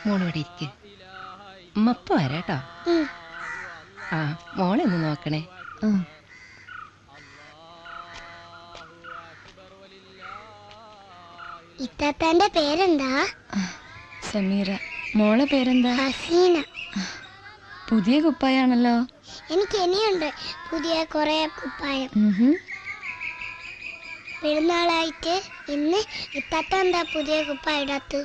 മോളിവിടെ ഇരിക്ക്. മപ്പ വരാട്ടോ. ആ മോളെ ഒന്ന് നോക്കണേ. ഇത്താത്തന്റെ പേരെന്താ? സമീറ. മോളെ പേരെന്താ? ഹസീന. പുതിയ കുപ്പായാണല്ലോ. എനിക്ക് ഇനിയുണ്ട് പുതിയ കുറെ കുപ്പായം. പെരുന്നാളായിട്ട് ഇന്ന് ഇത്താത്ത എന്താ പുതിയ കുപ്പായ ഇടാത്ത്?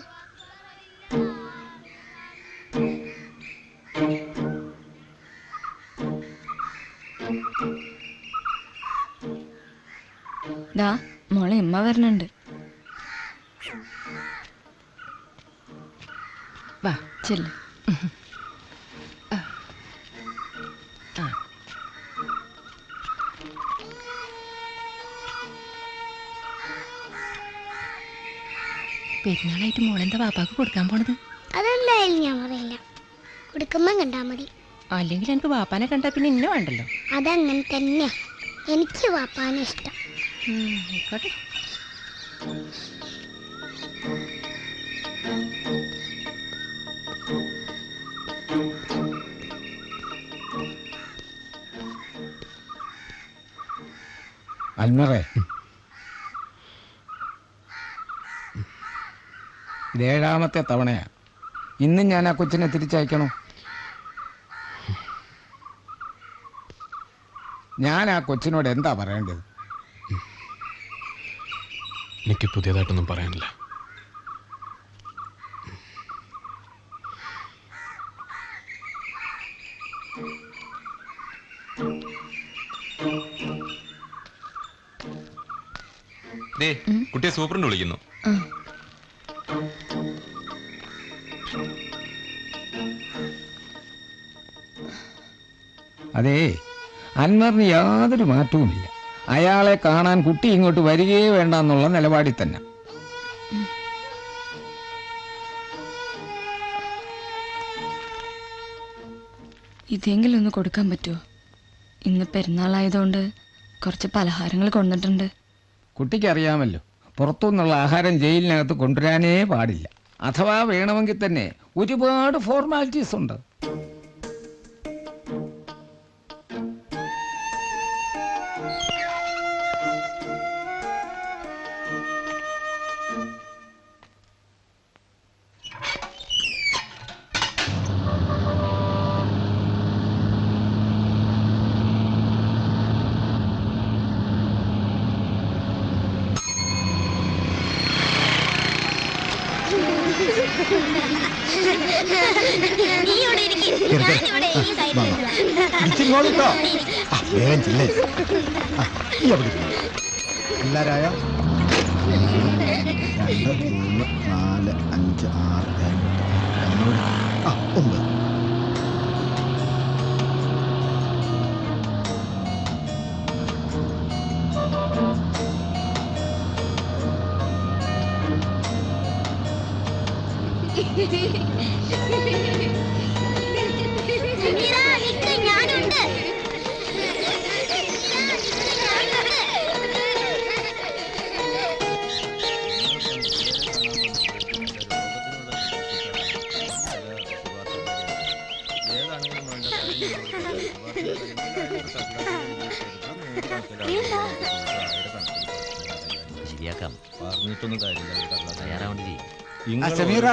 ദാ മോളെ അമ്മ വരണുണ്ട്. വാ ചെല്ല്. പെരുന്നാളായിട്ട് മോളെന്താ വാപ്പാക്ക് കൊടുക്കാൻ പോണത്? അതെന്തായാലും ഞാൻ പറയില്ല, കൊടുക്കുമ്പോ കണ്ടാ മതി. അല്ലെങ്കിൽ എനിക്ക് വാപ്പാനെ കണ്ടാ പിന്നെ ഇന്നെ വേണ്ടല്ലോ. അതങ്ങനെ തന്നെയാ, എനിക്ക് വാപ്പാനെ ഇഷ്ടം. ആയിക്കോട്ടെ. അൽമറേ, ഇത് 7ാമത്തെ തവണയാ. ഇന്നും ഞാൻ ആ കൊച്ചിനെ തിരിച്ചയക്കണോ? ഞാൻ ആ കൊച്ചിനോട് എന്താ പറയേണ്ടത്? എനിക്ക് പുതിയതായിട്ടൊന്നും പറയാനില്ല. കുട്ടിയെ സൂപ്രണ്ട് വിളിക്കുന്നു. അതേ, അൻവറിന് യാതൊരു മാറ്റവുമില്ല. അയാളെ കാണാൻ കുട്ടി ഇങ്ങോട്ട് വരികയേ വേണ്ട എന്നുള്ള നിലപാടിൽ തന്നെ. ഇതെങ്കിലും ഒന്ന് കൊടുക്കാൻ പറ്റുമോ? ഇന്ന് പെരുന്നാളായതുകൊണ്ട് കുറച്ച് പലഹാരങ്ങൾ കൊണ്ടിട്ടുണ്ട്. കുട്ടിക്കറിയാമല്ലോ, പുറത്തുനിന്നുള്ള ആഹാരം ജയിലിനകത്ത് കൊണ്ടുവരാനേ പാടില്ല. അഥവാ വേണമെങ്കിൽ തന്നെ ഒരുപാട് ഫോർമാലിറ്റീസ് ഉണ്ട്. നീ ഇവിടെ ഇരിക്ക്. ഞാനിവിടെ ഈ സൈഡിൽ ഇച്ചിങ്ങോട്ടോ വേഗം ചില്ലേ ഈ അവിടെ എല്ലാരായ 2 3 4 5 6 7 9 ഞാനുണ്ട്. ശരിയാക്കാം പറഞ്ഞിട്ടൊന്നും കാര്യമില്ല തയ്യാറാവേണ്ടി സമീറ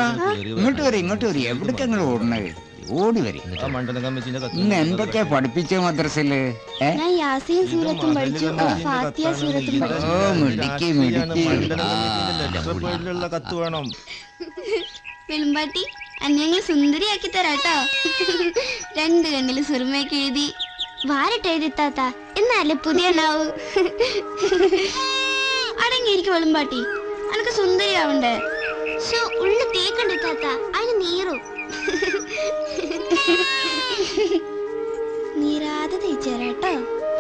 ഇങ്ങോട്ട് വരും എവിടേക്ക് നിങ്ങൾ ഓടണേ ഓടി വരും ഇന്ന് എന്തൊക്കെയാ പഠിപ്പിച്ച മദ്രസയില് ഞാൻ യാസീൻ സൂറത്തും പഠിച്ചു, ഫാത്തിഹ സൂറത്തും പഠിച്ചു. ഓ മിടുക്കി കത്ത് വേണം. വെളുമ്പാട്ടി അന്യങ്ങൾ സുന്ദരിയാക്കി തരാട്ടോ. 2 കണ്ണില് സുറുമയൊക്കെ എഴുതി വാരട്ട് എഴുതിത്താത്ത എന്നാലേ പുതിയ ഉണ്ടാവൂ. അടങ്ങിയിരിക്കും വെളുമ്പാട്ടി, അനക്ക് സുന്ദരിയാവണ്ടേ? ഉള്ളു തേക്കണ്ടേ താത്ത, അതിന് നീറും. നീരാതെ തേച്ചേരാട്ടോ.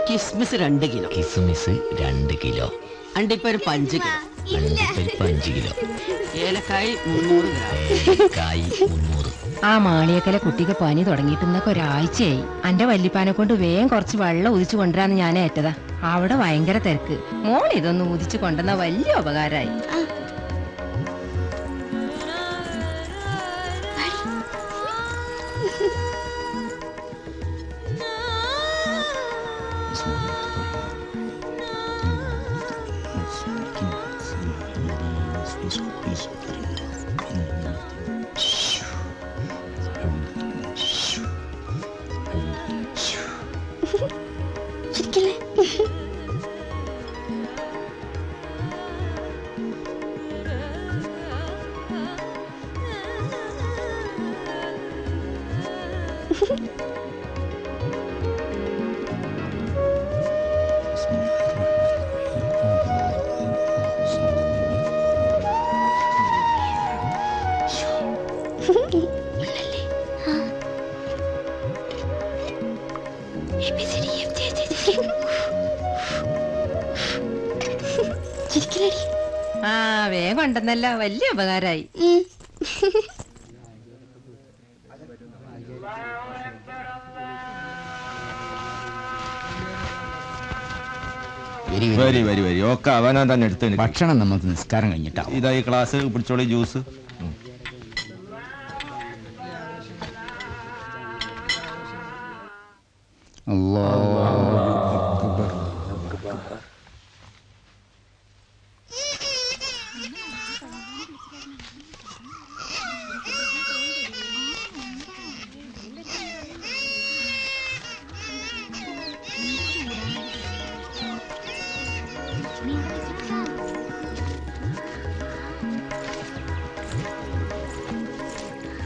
കിസ്മിസ് 2 കിലോ കിസ്മിസ് 2 കിലോ അണ്ടിപ്പരിപ്പ് 5 കിലോ അണ്ടിപ്പരിപ്പ് 5 കിലോ ഏലക്കായ് 300 ഗ്രാം ഏലക്കായ് 300. ആ മാളിയക്കലെ കുട്ടിക്ക് പനി തുടങ്ങിയിട്ടൊന്നൊക്കെ ഒരാഴ്ചയായി. അന്റെ വല്യപ്പാനെ കൊണ്ട് വേഗം കുറച്ച് വെള്ളം ഉദിച്ചു കൊണ്ടുവരാന്ന് ഞാൻ ഏറ്റതാ. അവിടെ ഭയങ്കര തിരക്ക്. മോൾ ഇതൊന്ന് ഉദിച്ചു കൊണ്ടുവന്ന വലിയ ഉപകാരമായി. ആ വേഗം ഉണ്ടെന്നല്ല, വലിയ ഉപകാരമായി. വരി ഒക്കെ അവനാ തന്നെ എടുത്ത് ഭക്ഷണം നമുക്ക് നിസ്കാരം കഴിഞ്ഞിട്ടാവും. ഇതായി ക്ലാസ് പിടിച്ചോളി ജ്യൂസ്.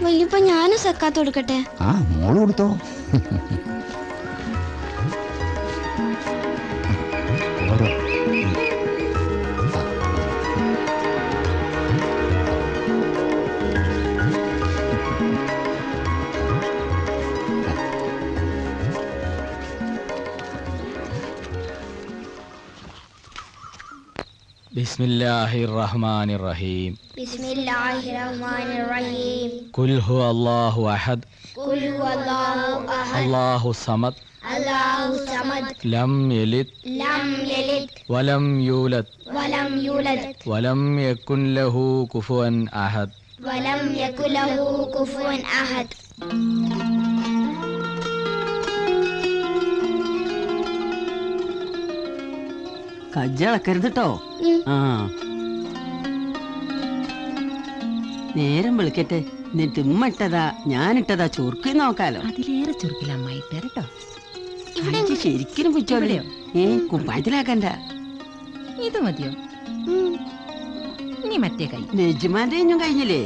വല്യപ്പ ഞാനും സക്കാത്ത് കൊടുക്കട്ടെ? ആ മോള് കൊടുത്തോ. ബിസ്മില്ലാഹിർറഹ്മാനിർറഹീം. ബിസ്മില്ലാഹിർറഹ്മാനിർറഹീം. ഖുൽ ഹുവല്ലാഹു അഹദ് ഖുൽ ഹുവല്ലാഹു അഹദ്. അല്ലാഹു സമദ് അല്ലാഹു സമദ്. ലം യലിദ് വലം യൂലദ് വലം യകുൻ ലഹു കുഫുവൻ അഹദ്. കജ്ജളക്കരുത് കേട്ടോ. ആ നേരം വിളിക്കട്ടെ. എന്നിട്ട് ഉമ്മ ഇട്ടതാ ഞാനിട്ടതാ ചുരുക്കി നോക്കാലോ. അതിലേറെ ചുരുക്കില്ല അമ്മായി കേട്ടോ. ശരിക്കും പിച്ചോളിയോ? കുമ്പായത്തിലാക്കണ്ട. ഇത് മതിയോ? ഇനി മറ്റേ കൈ. നെജ്മാന്റെ കഴിഞ്ഞില്ലേ?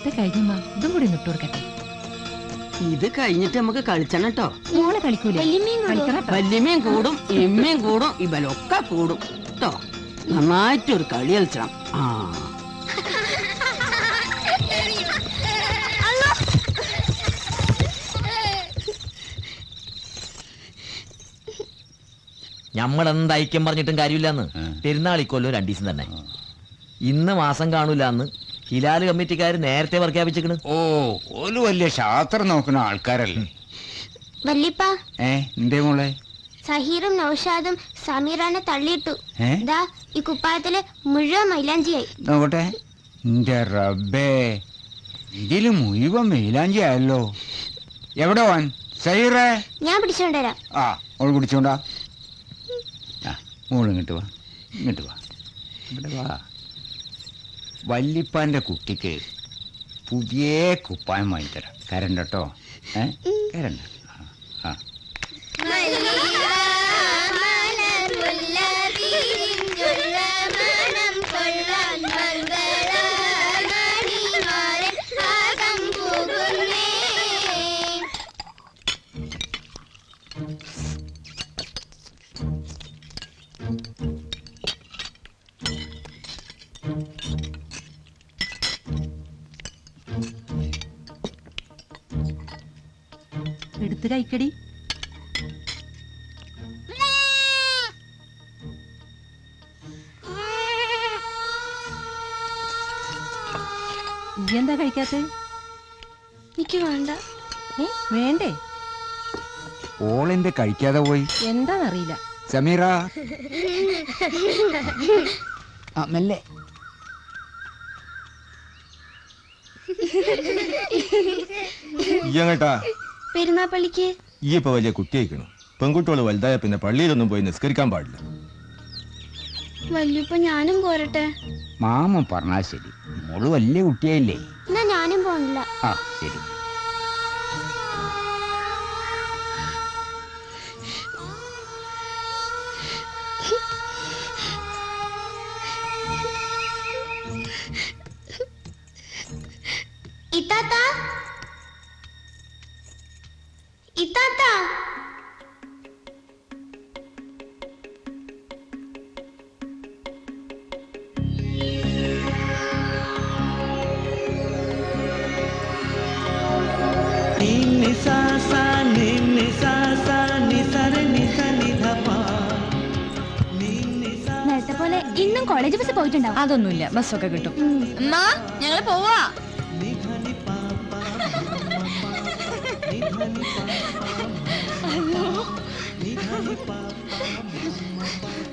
ഇത് കഴിഞ്ഞമ്മ ഇതും കൂടി നിട്ടു കൊടുക്കട്ടെ. ഇത് കഴിഞ്ഞിട്ട് നമുക്ക് കളിച്ചണം കേട്ടോ. മോള് കളിക്കൂലേ? കളിക്കണം. വല്യമ്മയും കൂടും എമ്മയും കൂടും ഇവലൊക്കെ കൂടും കേട്ടോ. നന്നായിട്ടൊരു കളി കളിച്ചണം. ആ ഞമ്മളെന്ത് ഐക്യം പറഞ്ഞിട്ടും കാര്യമില്ലാന്ന്. പെരുന്നാളിക്കൊല്ലോ 2 ദിവസം തന്നെ. ഇന്ന് മാസം കാണൂലെന്ന് ഹിലാല് കമ്മിറ്റിക്കാർ നേരത്തെ പ്രഖ്യാപിച്ചിക്കണ്. ഓ ഓല് വലിയ ശാസ്ത്രം നോക്കുന്ന ആൾക്കാരല്ലേ. വല്യപ്പ എന്തേ മോളെ? സഹീറും നൗഷാദും സമീറാനെ തള്ളിയിട്ടു. ദാ ഈ കുപ്പായത്തില് മുഴുവൻ മൈലാഞ്ചിയായി. നോക്കട്ടെ. എന്റെ റബ്ബേ, ഇതില് മുഴുവൻ മൈലാഞ്ചി ആയല്ലോ. എവിടെ പോവാൻ? സഹീറേ, ഞാൻ പിടിച്ചോണ്ടരാം. ആ മോള് പിടിച്ചോണ്ടാ. മോള് ഇങ്ങോട്ട് വാ, ഇങ്ങോട്ട് വാ, ഇവിടെ വാ. വല്ലിപ്പാന്റെ കുട്ടിക്ക് പുതിയ കുപ്പായം വാങ്ങിത്തരാം. കരണ്ട കേട്ടോ. കരണ്ട. ആ എടുത്ത് കഴിക്കടി. എന്താ കഴിക്കാത്ത? എനിക്ക് വേണ്ട. വേണ്ടേ? ഓളെന്ത് കഴിക്കാതെ പോയി? എന്താന്നറിയില്ല. സമീറ, മെല്ലെ. ഇയ്യങ്ങട്ടാ പെരുന്നാൾ പള്ളിക്ക്. ഈ ഇപ്പൊ വലിയ കുട്ടിയായിക്കണു. പെൺകുട്ടികള് വലുതായ പിന്നെ പള്ളിയിലൊന്നും പോയി നിസ്കരിക്കാൻ പാടില്ല. വല്യപ്പ ഞാനും പോരട്ടെ? മാമ പറഞ്ഞാ ശരി. മോള് വലിയ കുട്ടിയായില്ലേ? എന്നാ ഞാനും പോണില്ല. ആ ശരി. ഇത്താത്ത, ഇത്താത്ത. നേരത്തെ പോലെ ഇന്നും കോളേജ് ബസ് പോയിട്ടുണ്ടാവും. അതൊന്നുമില്ല, ബസ്സൊക്കെ കിട്ടും. ഞങ്ങള് പോവാ.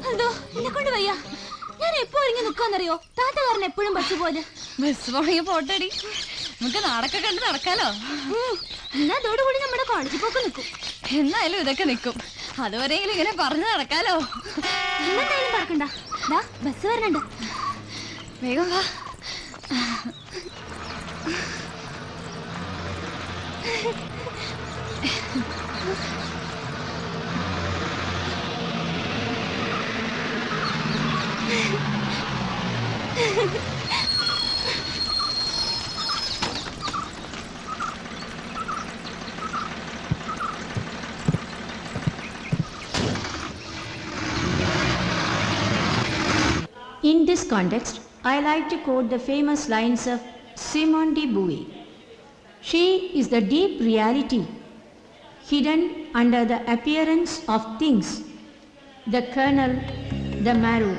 അതോ എന്നെ കൊണ്ട് വയ്യ. ഞാൻ എപ്പോ ഇങ്ങനെ നിക്കാന്നറിയോ? താത്ത കാരണം എപ്പോഴും ബസ് പോലെ. ബസ് പോണെങ്കിൽ പോട്ടടി, നമുക്ക് നാടൊക്കെ കണ്ട് നടക്കാലോ. എന്നാ അതോടുകൂടി നമ്മുടെ കോളേജിൽ പോക്ക് നിൽക്കും. എന്നായാലും ഇതൊക്കെ നിൽക്കും. അതുവരെയെങ്കിലും ഇങ്ങനെ പറഞ്ഞു നടക്കാലോ. എന്തായാലും പറക്കണ്ട. ബസ് വരണുണ്ട്. വേഗം വാ. In this context, I like to quote the famous lines of Simone de Beauvoir. She is the deep reality hidden under the appearance of things, the kernel, the marrow.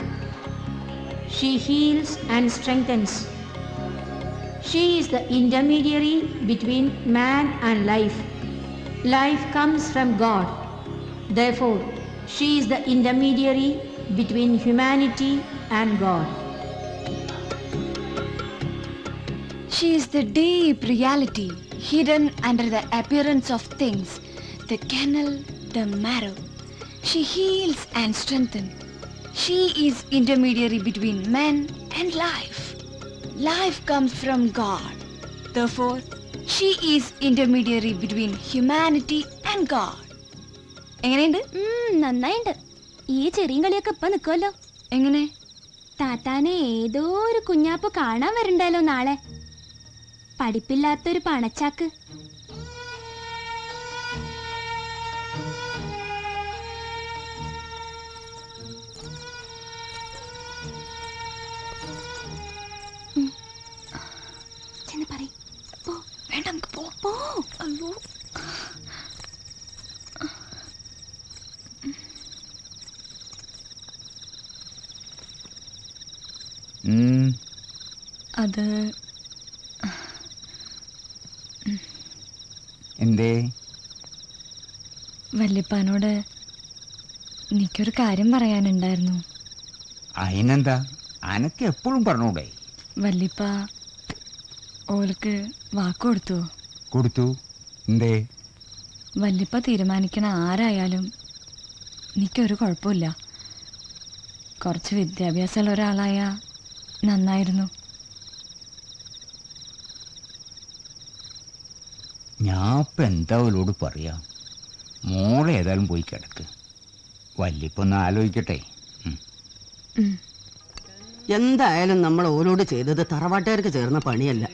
She heals and strengthens. She is the intermediary between man and life. Life comes from God. Therefore, she is the intermediary between humanity and God. She is the deep reality hidden under the appearance of things, the kernel, the marrow. She heals and strengthens. She is intermediary between men and life. Life comes from God. Therefore, she is intermediary between humanity and God. എങ്ങനെയുണ്ട്? നന്നായിണ്ട്. ഈ ചെറിയ കളിയൊക്കെ ഇപ്പൊ നിക്കുമല്ലോ. എങ്ങനെ? താത്താനെ ഏതോ ഒരു കുഞ്ഞാപ്പ് കാണാൻ വരണ്ടല്ലോ നാളെ. പഠിപ്പില്ലാത്തൊരു പണച്ചാക്ക്. ചെന്ന് പറയ്. പോ. വേണ്ട, നമുക്ക് പോ. പോ. അയ്യോ. അത് എന്തേ? വല്യപ്പാനോട് എനിക്കൊരു കാര്യം പറയാനുണ്ടായിരുന്നു. അതിനെന്താ? അനക്ക് എപ്പോഴും പറഞ്ഞൂടെ? വല്യപ്പ ഓൾക്ക് വാക്ക് കൊടുത്തു. കൊടുത്തു. എന്തേ? വല്യപ്പ തീരുമാനിക്കണ ആരായാലും എനിക്കൊരു കുഴപ്പമില്ല. കുറച്ച് വിദ്യാഭ്യാസമുള്ള ഒരാളായ നന്നായിരുന്നു. ഞാൻ ഇപ്പം എന്താ അവളോട് പറയാ? മോളെ ഏതായാലും പോയി കിടക്ക്. വല്ലിപ്പൊന്ന് ആലോചിക്കട്ടെ. എന്തായാലും നമ്മൾ ഓരോട് ചെയ്തത് തറവാട്ടുകാർക്ക് ചേർന്ന പണിയല്ല.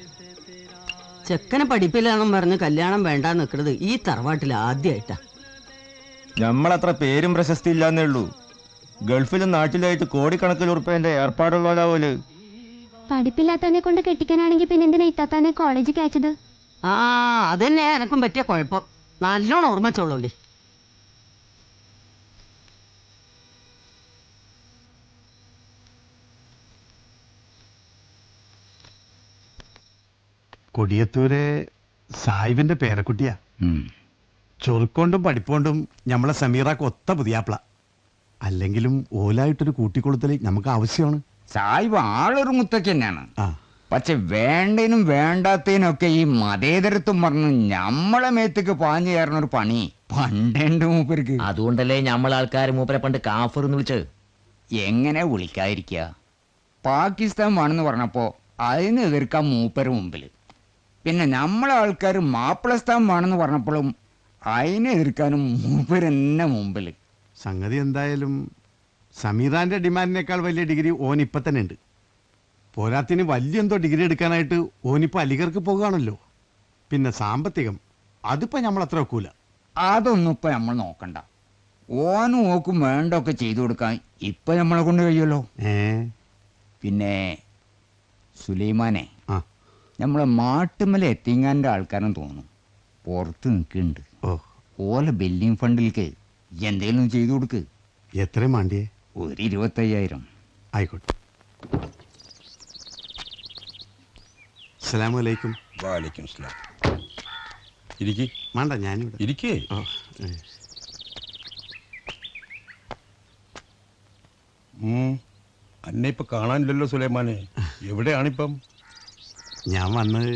ചെക്കനെ പഠിപ്പില്ലാന്നും പറഞ്ഞ് കല്യാണം വേണ്ടാന്ന് നിൽക്കുന്നത് ഈ തറവാട്ടിൽ ആദ്യമായിട്ടാ. നമ്മളത്ര പേരും പ്രശസ്തി ഇല്ലാന്നേ ഉള്ളൂ. ഗൾഫിലും നാട്ടിലായിട്ട് കോടിക്കണക്കിന് ഉറുപ്പേന്റെ ഏർപ്പാടുള്ളതാ പോലെ. പഠിപ്പില്ലാത്തവനെ കൊണ്ട് കെട്ടിക്കാനാണെങ്കിൽ പിന്നെ എന്തിനാ ഇത്താത്താനെ കോളേജിൽ അയച്ചത്? ആ അതന്നെ എനക്കും പറ്റിയ കുഴപ്പം. നല്ലോണം ഓർമ്മിച്ചോളൂല്ലേ. കൊടിയത്തൂരെ സാഹിബിന്റെ പേരക്കുട്ടിയാ. ചൊറുക്കൊണ്ടും പഠിപ്പോണ്ടും നമ്മളെ സമീറാക്ക് ഒത്ത പുതിയാപ്ല. അല്ലെങ്കിലും ഓലായിട്ടൊരു കൂട്ടിക്കൊളുത്തൽ നമുക്ക് ആവശ്യമാണ്. സാഹിബ് ആളൊരു മുത്തച്ഛ തന്നെയാണ്. ആ, പക്ഷെ വേണ്ടതിനും വേണ്ടാത്തതിനൊക്കെ ഈ മതേതരത്വം പറഞ്ഞു നമ്മളെ മേത്തേക്ക് പാഞ്ഞു കയറുന്ന ഒരു പണി പണ്ടേണ്ട് മൂപ്പർക്ക്. അതുകൊണ്ടല്ലേ നമ്മളാൾക്കാർ മൂപ്പരെ പണ്ട് കാഫർ എന്ന് വിളിച്ചത്. എങ്ങനെ വിളിക്കാതിരിക്കുക? പാകിസ്ഥാൻ വേണമെന്ന് പറഞ്ഞപ്പോ അതിന് എതിർക്കാൻ മൂപ്പര് മുമ്പിൽ. പിന്നെ നമ്മളെ ആൾക്കാർ മാപ്പിളസ്ഥാൻ വേണമെന്ന് പറഞ്ഞപ്പോഴും അതിനെ എതിർക്കാനും മൂപ്പര് തന്നെ മുമ്പിൽ. സംഗതി എന്തായാലും സമീറാന്റെ ഡിമാൻഡിനേക്കാൾ വലിയ ഡിഗ്രി ഓനിപ്പം തന്നെ ഉണ്ട്. പോരാത്തിന് വലിയ എന്തോ ഡിഗ്രി എടുക്കാനായിട്ട് ഓനിപ്പോൾ അലിഗർക്ക് പോകുകയാണല്ലോ. പിന്നെ സാമ്പത്തികം അതിപ്പോൾ നമ്മൾ അത്ര വെക്കൂല. അതൊന്നും ഇപ്പൊ നമ്മൾ നോക്കണ്ട. ഓനും ഓക്കും വേണ്ടൊക്കെ ചെയ്തു കൊടുക്കാൻ ഇപ്പൊ നമ്മളെ കൊണ്ട് കഴിയുമല്ലോ. പിന്നെ സുലൈമാനെ, നമ്മളെ മാട്ടുമല എത്തിങ്ങാൻ്റെ ആൾക്കാരെന്ന് തോന്നുന്നു പുറത്ത് നിൽക്കുന്നുണ്ട്. ഓല ബിൽഡിംഗ് ഫണ്ടിലേക്ക് എന്തേലും ചെയ്തു കൊടുക്ക്. എത്രയും വേണ്ടിയേ? ഒരു 25,000. ആയിക്കോട്ടെ. അസ്സലാമു അലൈക്കും. വാലൈക്കും സലാം. ഇരിക്കി. വേണ്ട, ഞാനിവിടെ ഇരിക്കേ. അന്നെ ഇപ്പൊ കാണാനില്ലല്ലോ സുലൈമാനെ. എവിടെയാണിപ്പം? ഞാൻ വന്നത്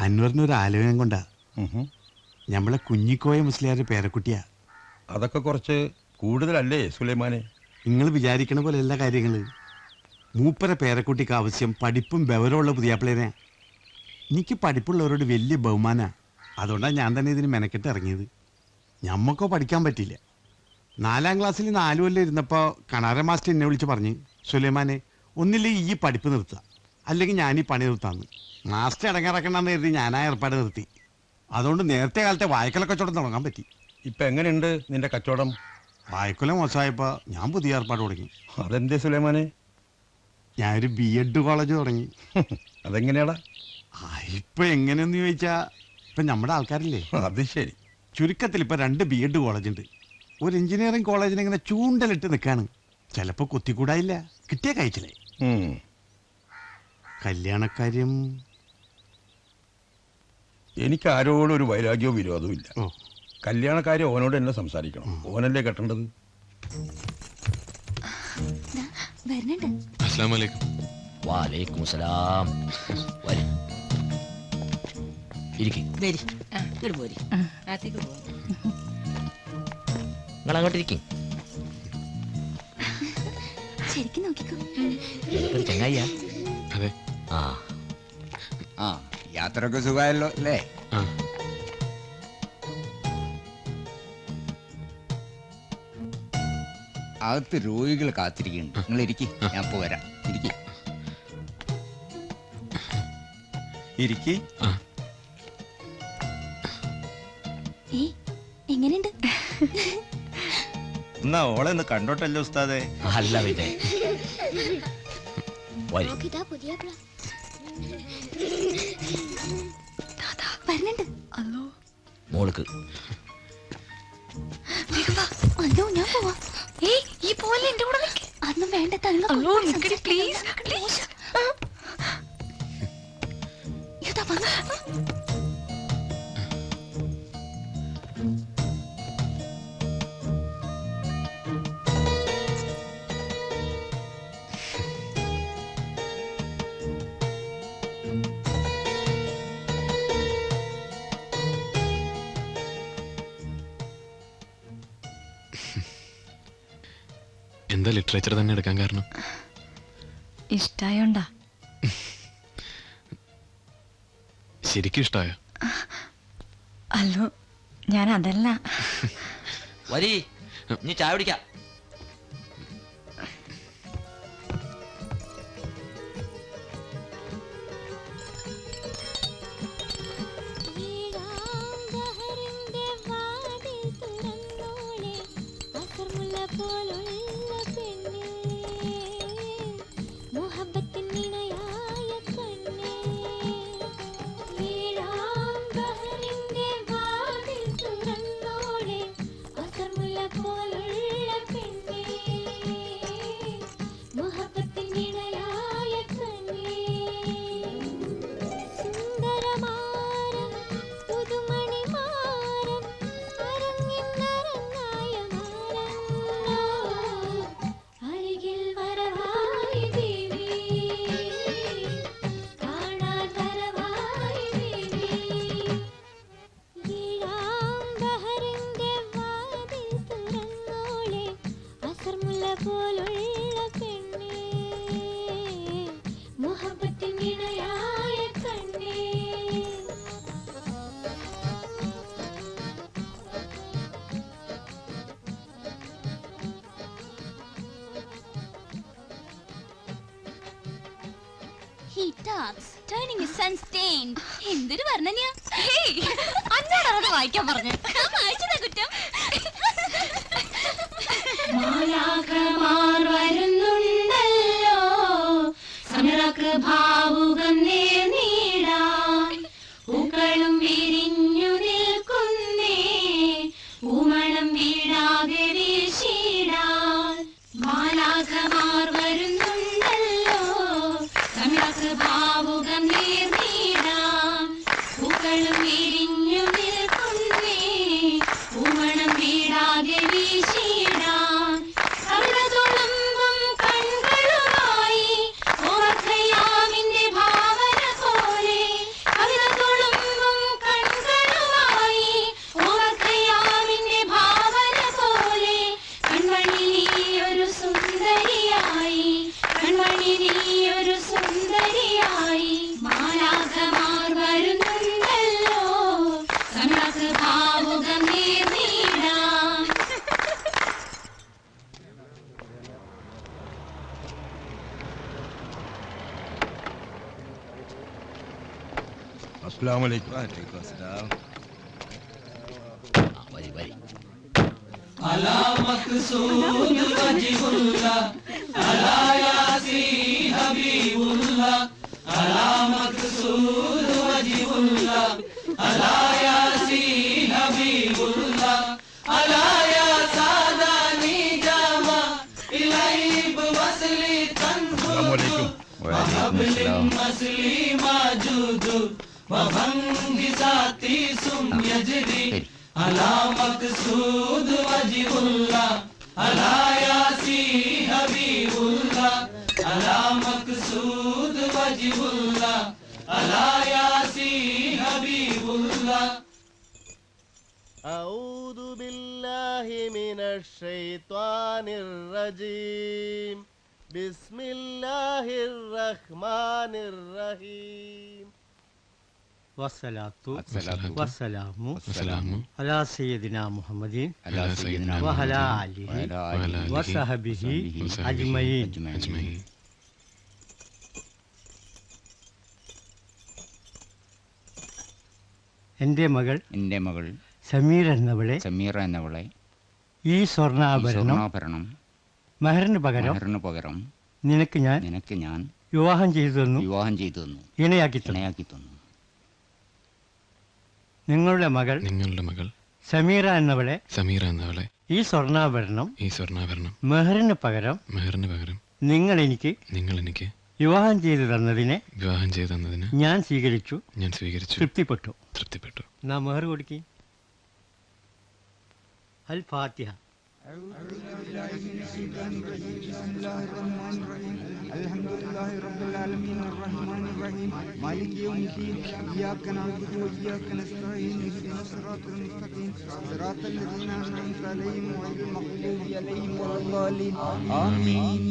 അൻവറിനൊരു ആലോചന കൊണ്ടാ. നമ്മളെ കുഞ്ഞിക്കോയ മുസ്ലിയാരുടെ പേരക്കുട്ടിയാ. അതൊക്കെ കുറച്ച് കൂടുതലല്ലേ സുലൈമാനെ? നിങ്ങൾ വിചാരിക്കണ പോലെ എല്ലാ കാര്യങ്ങളും. മൂപ്പര പേരക്കുട്ടിക്ക് ആവശ്യം പഠിപ്പും ബെവരമുള്ള പുതിയാപ്പിളേനെ. എനിക്ക് പഠിപ്പുള്ളവരോട് വലിയ ബഹുമാനാ. അതുകൊണ്ടാണ് ഞാൻ തന്നെ ഇതിന് മെനക്കെട്ട് ഇറങ്ങിയത്. ഞമ്മക്കോ പഠിക്കാൻ പറ്റിയില്ല. 4ാം ക്ലാസ്സിൽ 4 കൊല്ലം ഇരുന്നപ്പോൾ കണാര മാസ്റ്റർ എന്നെ വിളിച്ച് പറഞ്ഞ്, സുലൈമാനെ ഒന്നില്ലെങ്കിൽ ഈ പഠിപ്പ് നിർത്തുക, അല്ലെങ്കിൽ ഞാൻ ഈ പണി നിർത്താമെന്ന്. മാസ്റ്റർ ഇടങ്ങാറക്കണ്ടെന്ന് കരുതി ഞാൻ ആ ഏർപ്പാട് നിർത്തി. അതുകൊണ്ട് നേരത്തെ കാലത്തെ വായ്ക്കല കച്ചവടം തുടങ്ങാൻ പറ്റി. ഇപ്പൊ എങ്ങനെയുണ്ട് നിന്റെ കച്ചവടം? വായ്ക്കൊല മോശമായപ്പോൾ ഞാൻ പുതിയ ഏർപ്പാട് തുടങ്ങി. അതെന്തേ സുലൈമാനെ? ഞാനൊരു BEd കോളേജ് തുടങ്ങി. അതെങ്ങനെയാടാ? ഇപ്പൊ എങ്ങനെയെന്ന് ചോദിച്ചാ, ഇപ്പൊ നമ്മുടെ ആൾക്കാരില്ലേ. അത് ശരി. ചുരുക്കത്തിൽ ഇപ്പൊ 2 BEd കോളേജ് ഉണ്ട്. ഒരു എഞ്ചിനീയറിംഗ് കോളേജിന് ഇങ്ങനെ ചൂണ്ടലിട്ട് നിൽക്കാണ്. ചിലപ്പോ കൊത്തിക്കൂടായില്ല, കിട്ടിയ കഴിച്ചില്ലേ. കല്യാണക്കാര്യം എനിക്ക് ആരോടും ഒരു വൈരാഗ്യവും വിരോധവും ഇല്ല. കല്യാണക്കാര്യം ഓനോട് തന്നെ സംസാരിക്കണം. ഓനല്ലേ കെട്ടേണ്ടത്. വാലൈക്കും സലാം. നിങ്ങൾ അങ്ങോട്ടിരിക്കും. ശരിക്കും നോക്കിക്കോ. ചങ്ങായിയാ? ആ യാത്രയൊക്കെ സുഖമായല്ലോ അല്ലേ? അകത്ത് രോഗികൾ കാത്തിരിക്കുന്നുണ്ട്. നിങ്ങൾ ഇരിക്കി, ഞാൻ പോരാ. ഇരിക്കി. ഇരിക്കി. എങ്ങനെയുണ്ട്? എന്നാ ഓളെ ഒന്ന് കണ്ടോട്ടല്ലേ ഉസ്താദെ? അല്ല പിന്നെ ഇതാ പുതിയ വരുന്നുണ്ട്. അല്ലോ മോൾക്ക് അല്ലോ ഞാൻ പോവാ. ഏയ് ഈ പോലെ എന്റെ കൂടെ നിൽക്ക്. അതൊന്നും വേണ്ട തള്ള. അല്ലോ നിൽക്കടി പ്ലീസ് പ്ലീസ്. ഇതാ വന്നു. എന്താ ലിറ്ററേച്ചർ തന്നെ എടുക്കാൻ കാരണം? ഇഷ്ടായോണ്ടാ? ശരിക്കും ഇഷ്ടായോ? അല്ലോ ഞാൻ അതല്ല. വരി നീ ചായ പിടിക്കാം. He talks, turning his sun stained. എന്തൊരു വർണ്ണനയാ. അന്നോടത് വായിക്കാൻ പറഞ്ഞു. വായിച്ചതാ കുറ്റം. മാലാഖമാർ വരുന്നുണ്ടല്ലോ സമരക്ക് ഭാവുകം നേർന്നിടാൻ. പൂക്കളും വിരിഞ്ഞു നിൽക്കുന്നേ പൂമണം വീഴാതെ വീശിടാൻ. മാലാഖമാർ വരുന്നുണ്ടല്ലോ സമരക്ക് ഭാവുകം നേർന്നിടാൻ. പൂക്കളും വിരിഞ്ഞു നിൽക്കുന്നേ പൂമണം വീഴാതെ വീശിടാൻ. കവിതതുളുമ്പും കൺകളുമായി ഓർക്കയാമിന്റെ ഭാവന പോലെ. കവിതതുളുമ്പും കൺകളുമായി ഓർക്കയാമിന്റെ ഭാവന പോലെ. കൺമണി നീയൊരു സുന്ദരിയായി, കൺമണി നീയൊരു സുന്ദരിയായി. മാലാഖമാർ വരുന്നുണ്ടല്ലോ സമരക്ക് ഭാവുകം നേർന്നിടാൻ. അസ്സലാമു അലൈക്കും. വരി വരി അസ്സലാമു അലൈക്കും. വഅലൈക്കും أعوذ بالله من الشيطان الرجيم بسم الله الرحمن الرحيم والصلاة والسلام على سيدنا محمد وعلى آله وصحبه أجمعين. എൻ്റെ മകൾ സമീർ എന്നവളെ സമീറ എന്നവളെ ഈ സ്വർണ്ണാഭരണം മെഹറിന് പകരം നിനക്ക് ഞാൻ വിവാഹം ചെയ്തു തന്നു ഇണയാക്കി തന്നു. നിങ്ങളുടെ മകൾ സമീറ എന്നവളെ ഈ സ്വർണ്ണാഭരണം മെഹറിന് പകരം നിങ്ങൾ എനിക്ക് വിവാഹം ചെയ്തു തന്നതിനെ ഞാൻ സ്വീകരിച്ചു. തൃപ്തിപ്പെട്ടു. നാം മെഹർ കൊടുക്കി. അൽ ഫാത്തിഹ. അൽഹംദുലില്ലാഹി റബ്ബിൽ ആലമീൻ അർറഹ്മാനിർ റഹീം മാലികി യൗമിദ്ദീൻ ഇയ്യാക നഅബുദു വഇയ്യാക നസ്തഈൻ ഇഹ്ദിനസ് സിറാത്തൽ മുസ്തഖീം സിറാത്തൽ ലദീന അൻഅംത അലൈഹിം ഗൈറിൽ മഗ്ദൂബി അലൈഹിം വലദ്ദാലിൻ ആമീൻ.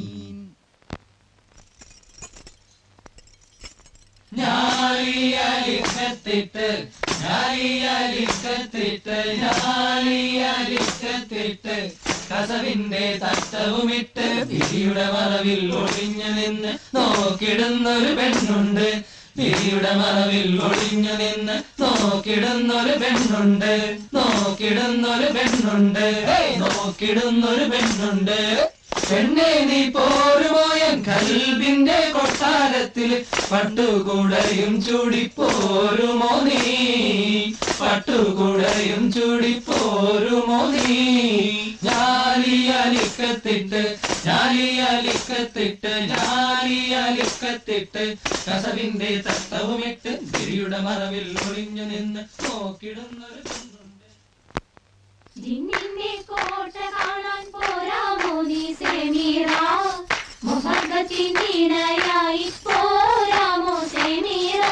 കസവിന്റെ തട്ടവുമിട്ട് വിധിയുടെ മറവിൽ ഒളിഞ്ഞു നിന്ന് നോക്കിടുന്നൊരു പെണ്ണുണ്ട്. വിധിയുടെ മറവിൽ ഒളിഞ്ഞു നിന്ന് നോക്കിടുന്നൊരു പെണ്ണുണ്ട്. നോക്കിടുന്നൊരു പെണ്ണുണ്ട്. പെണ്ണെ നീ പോരുമോയൻ കൽബിന്റെ കൊട്ടാരത്തിൽ പട്ടുകൂടയും ചൂടിപ്പോരുമോ നീ. പട്ടുകൂടയും ചൂടിപ്പോരുമോ നീ. ഞാലിയലിക്കത്തിട്ട് കസവിന്റെ തട്ടവുമിട്ട് ഗിരിയുടെ മറവിൽ ഒളിഞ്ഞു നിന്ന് നോക്കിടുന്നൊരു ജിന്നിന്റെ കോട്ട കാണാൻ പോരാമോ നീ സമീറ. മുഹബത്തിനിടയായി പോരാമോ സമീറ.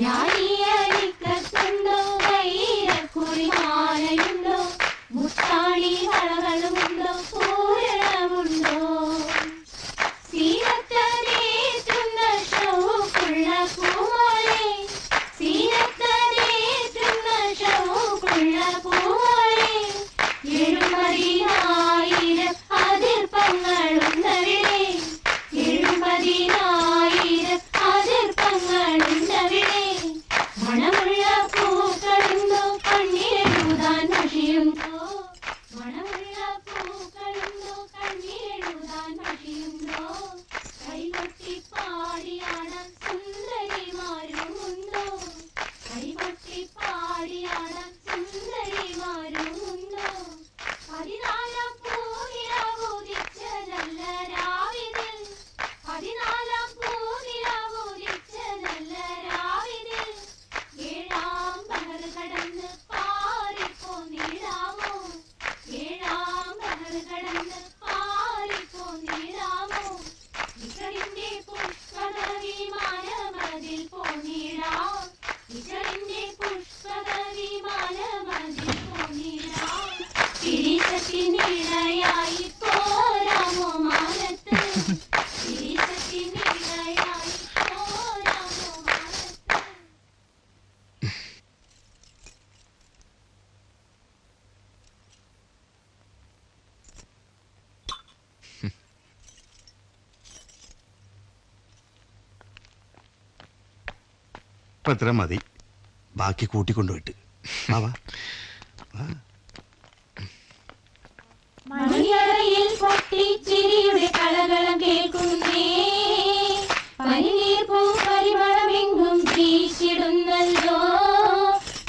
ഞാനിയലിക്കത്തുണ്ടോ വൈരക്കുറിമാലയുണ്ടോ മുത്താണി വളകളുമുണ്ടോ പൂരണമുണ്ടോ. സീനത്തതേറ്റുന്ന ഷൗക്കുള്ള പൂമാലേ. സീനത്തതേറ്റുന്ന ഷൗക്കുള്ള പൂമാലേ. എഴുപതിനായിരം അതിർപ്പങ്ങളുണ്ടവിടെ. എഴുപതിനായിരം അതിർപ്പങ്ങളുണ്ടവിടെ. മണമുള്ള പൂക്കളുണ്ടോ കണ്ണിലെഴുതാൻ മഷിയുണ്ടോ. മണമുള്ള പൂക്കളുണ്ടോ കണ്ണിലെഴുതാൻ മഷിയുണ്ടോ. കൈകൊട്ടി പാടിയാടാൻ സുന്ദരിമാരുമുണ്ടോ. കൈകൊട്ടി പാടിയാടാൻ സുന്ദരിമാരുമുണ്ടോ. 14 പൂനിലാവുദിച്ച നല്ല രാവിതിൽ. 14 പൂനിലാവുദിച്ച നല്ല രാവിതിൽ. 7-ാം ബഹർ കടന്ന് പാറിപ്പോന്നിടാമോ. 7-ാം ബഹർ കടന്ന് പാറിപ്പോന്നിടാമോ. ഇശലിന്റെ പുഷ്പക വിമാനമതിൽ പോന്നിടാം. ഇശലിന്റെ പുഷ്പക വിമാനമതിൽ പോന്നിടാം. തിരിച്ചത്തിനിടയായി പോരാമോ മാനത്ത്. തിരിച്ചത്തിനിടയായി പോരാമോ മാനത്ത്. ഇപ്പൊ ഇത്ര മതി. ബാക്കി കൂട്ടിക്കൊണ്ടുപോയിട്ട് മണിയറയിൽ പൊട്ടിച്ചിരിയുടെ കളകളം കേൾക്കുന്നേ. പനിനീർ പൂ പരിമളമെങ്കും വീശിടുന്നല്ലോ.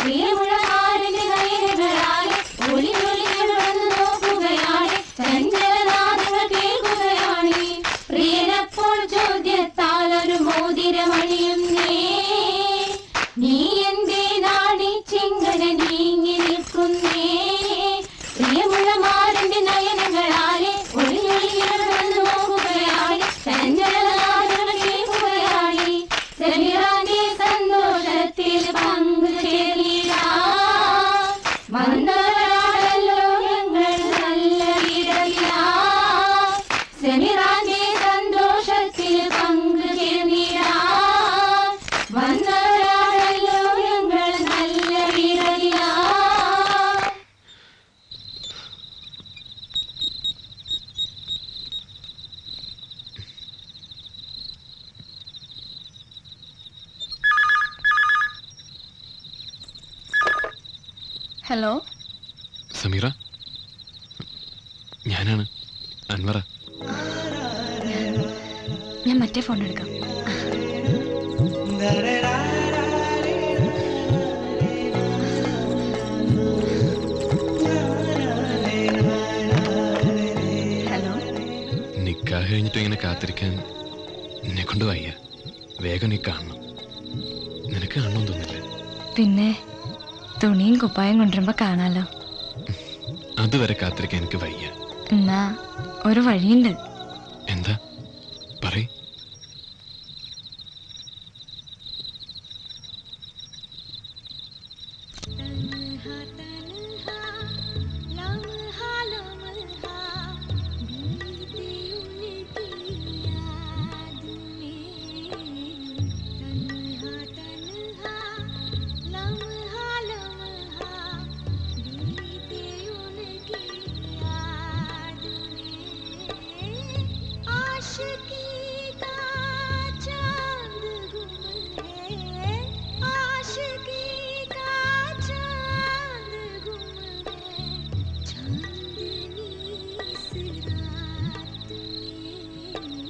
പ്രിയമുള്ള ആരിന്റെ നയനങ്ങളാലെ ഒളിഞ്ഞൊളിഞ്ഞു വന്നു നോക്കുകയാണ്. ചഞ്ചലനാദങ്ങൾ കേൾക്കുകയാണ്. പ്രിയനപ്പോൾ ചോദ്യത്താൽ ഒരു മോതിരമണിയുന്നേ. നീ എന്തേ നാണിച്ചിങ്ങനെ നീങ്ങി നിൽക്കുന്നേ. പ്രിയമുള്ള മാരന്റെ നയനങ്ങളാലെ ഒളിഞ്ഞൊളിഞ്ഞു നോക്കുകയാണ്. ചഞ്ചലനാദങ്ങൾ കേൾക്കുകയാണ്. സമീറാന്റെ സന്തോഷത്തിൽ പങ്കുചേർന്നിടാം. വന്നവരാണല്ലോ ഞങ്ങൾ നല്ല വീടറിയാം. സമീറാന്റെ സന്തോഷത്തിൽ പങ്കുചേർന്നിടാം. വന്നവരാണല്ലോ ഞങ്ങൾ നല്ല വീടറിയാം. ഹലോ സമീറ, ഞാനാണ് അൻവറ. ഞാൻ മറ്റേ ഫോൺ എടുക്കാം. ഹലോ. നിക്കാഹ് കഴിഞ്ഞിട്ട് ഇങ്ങനെ കാത്തിരിക്കാൻ എന്നെ കൊണ്ട് വയ്യ. വേഗം നീ കാണണം. നിനക്ക് കാണണമെന്ന് തോന്നില്ല? പിന്നെ തുണിയും കുപ്പായം കൊണ്ടുവരുമ്പോ കാണാലോ. അതുവരെ കാത്തിരിക്കാൻ എനിക്ക് വയ്യ. എന്നാ ഒരു വഴിയുണ്ട്. എന്താ പറയ്.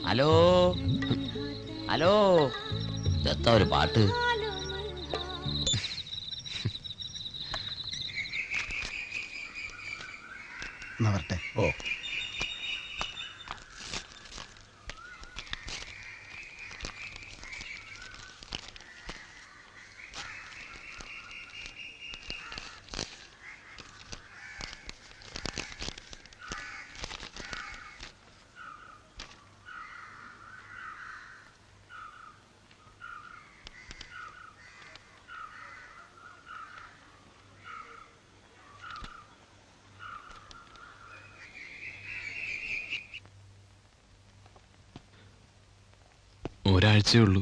ഹലോ ഹലോ, ഇതെത്താ ഒരു പാട്ട്? വരട്ടെ. ഓ ഒരാഴ്ചയേ ഉള്ളൂ.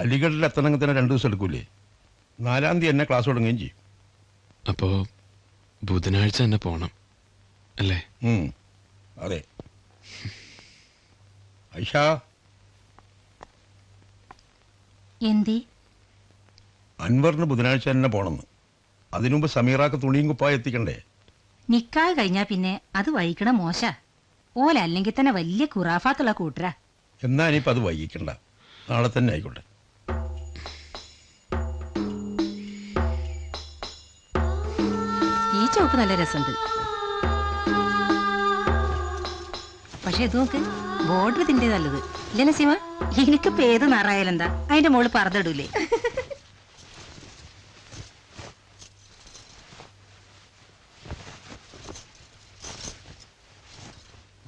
അലിഗഡിൽ എത്തണമെങ്കിൽ തന്നെ 2 ദിവസം എടുക്കൂലേ? 4-ാം തീയതി എന്നെ ക്ലാസ് തുടങ്ങുകയും ചെയ്യും. അപ്പോ ബുധനാഴ്ച തന്നെ പോണം അല്ലേ? അതെ. ഐഷ, എന്തി അൻവറിന് ബുധനാഴ്ച തന്നെ പോണമെന്ന്. അതിനുമുമ്പ് സമീറാക്ക് തുണിയും കുപ്പായം എത്തിക്കണ്ടേ? നിക്കാഹ് കഴിഞ്ഞാ പിന്നെ അത് വൈകണ മോശ. ഓലല്ലെങ്കിൽ തന്നെ വലിയ ഖുറാഫാത്തുള്ള കൂട്ടരാ. എന്നാ ഇനിയിപ്പോൾ അത് വൈകിക്കണ്ട, നാളെ തന്നെ ആയിക്കോട്ടെ. ഈ ചോപ്പ് നല്ല രസമുണ്ട്. പക്ഷെ ഇത് നോക്ക്, ബോർഡർ ഇതിന്റെ നല്ലത് ഇല്ലേ നസീമ? എനിക്കിപ്പോ ഏത് നിറായാലെന്താ, അതിന്റെ മോള് പറന്നിടൂലേ?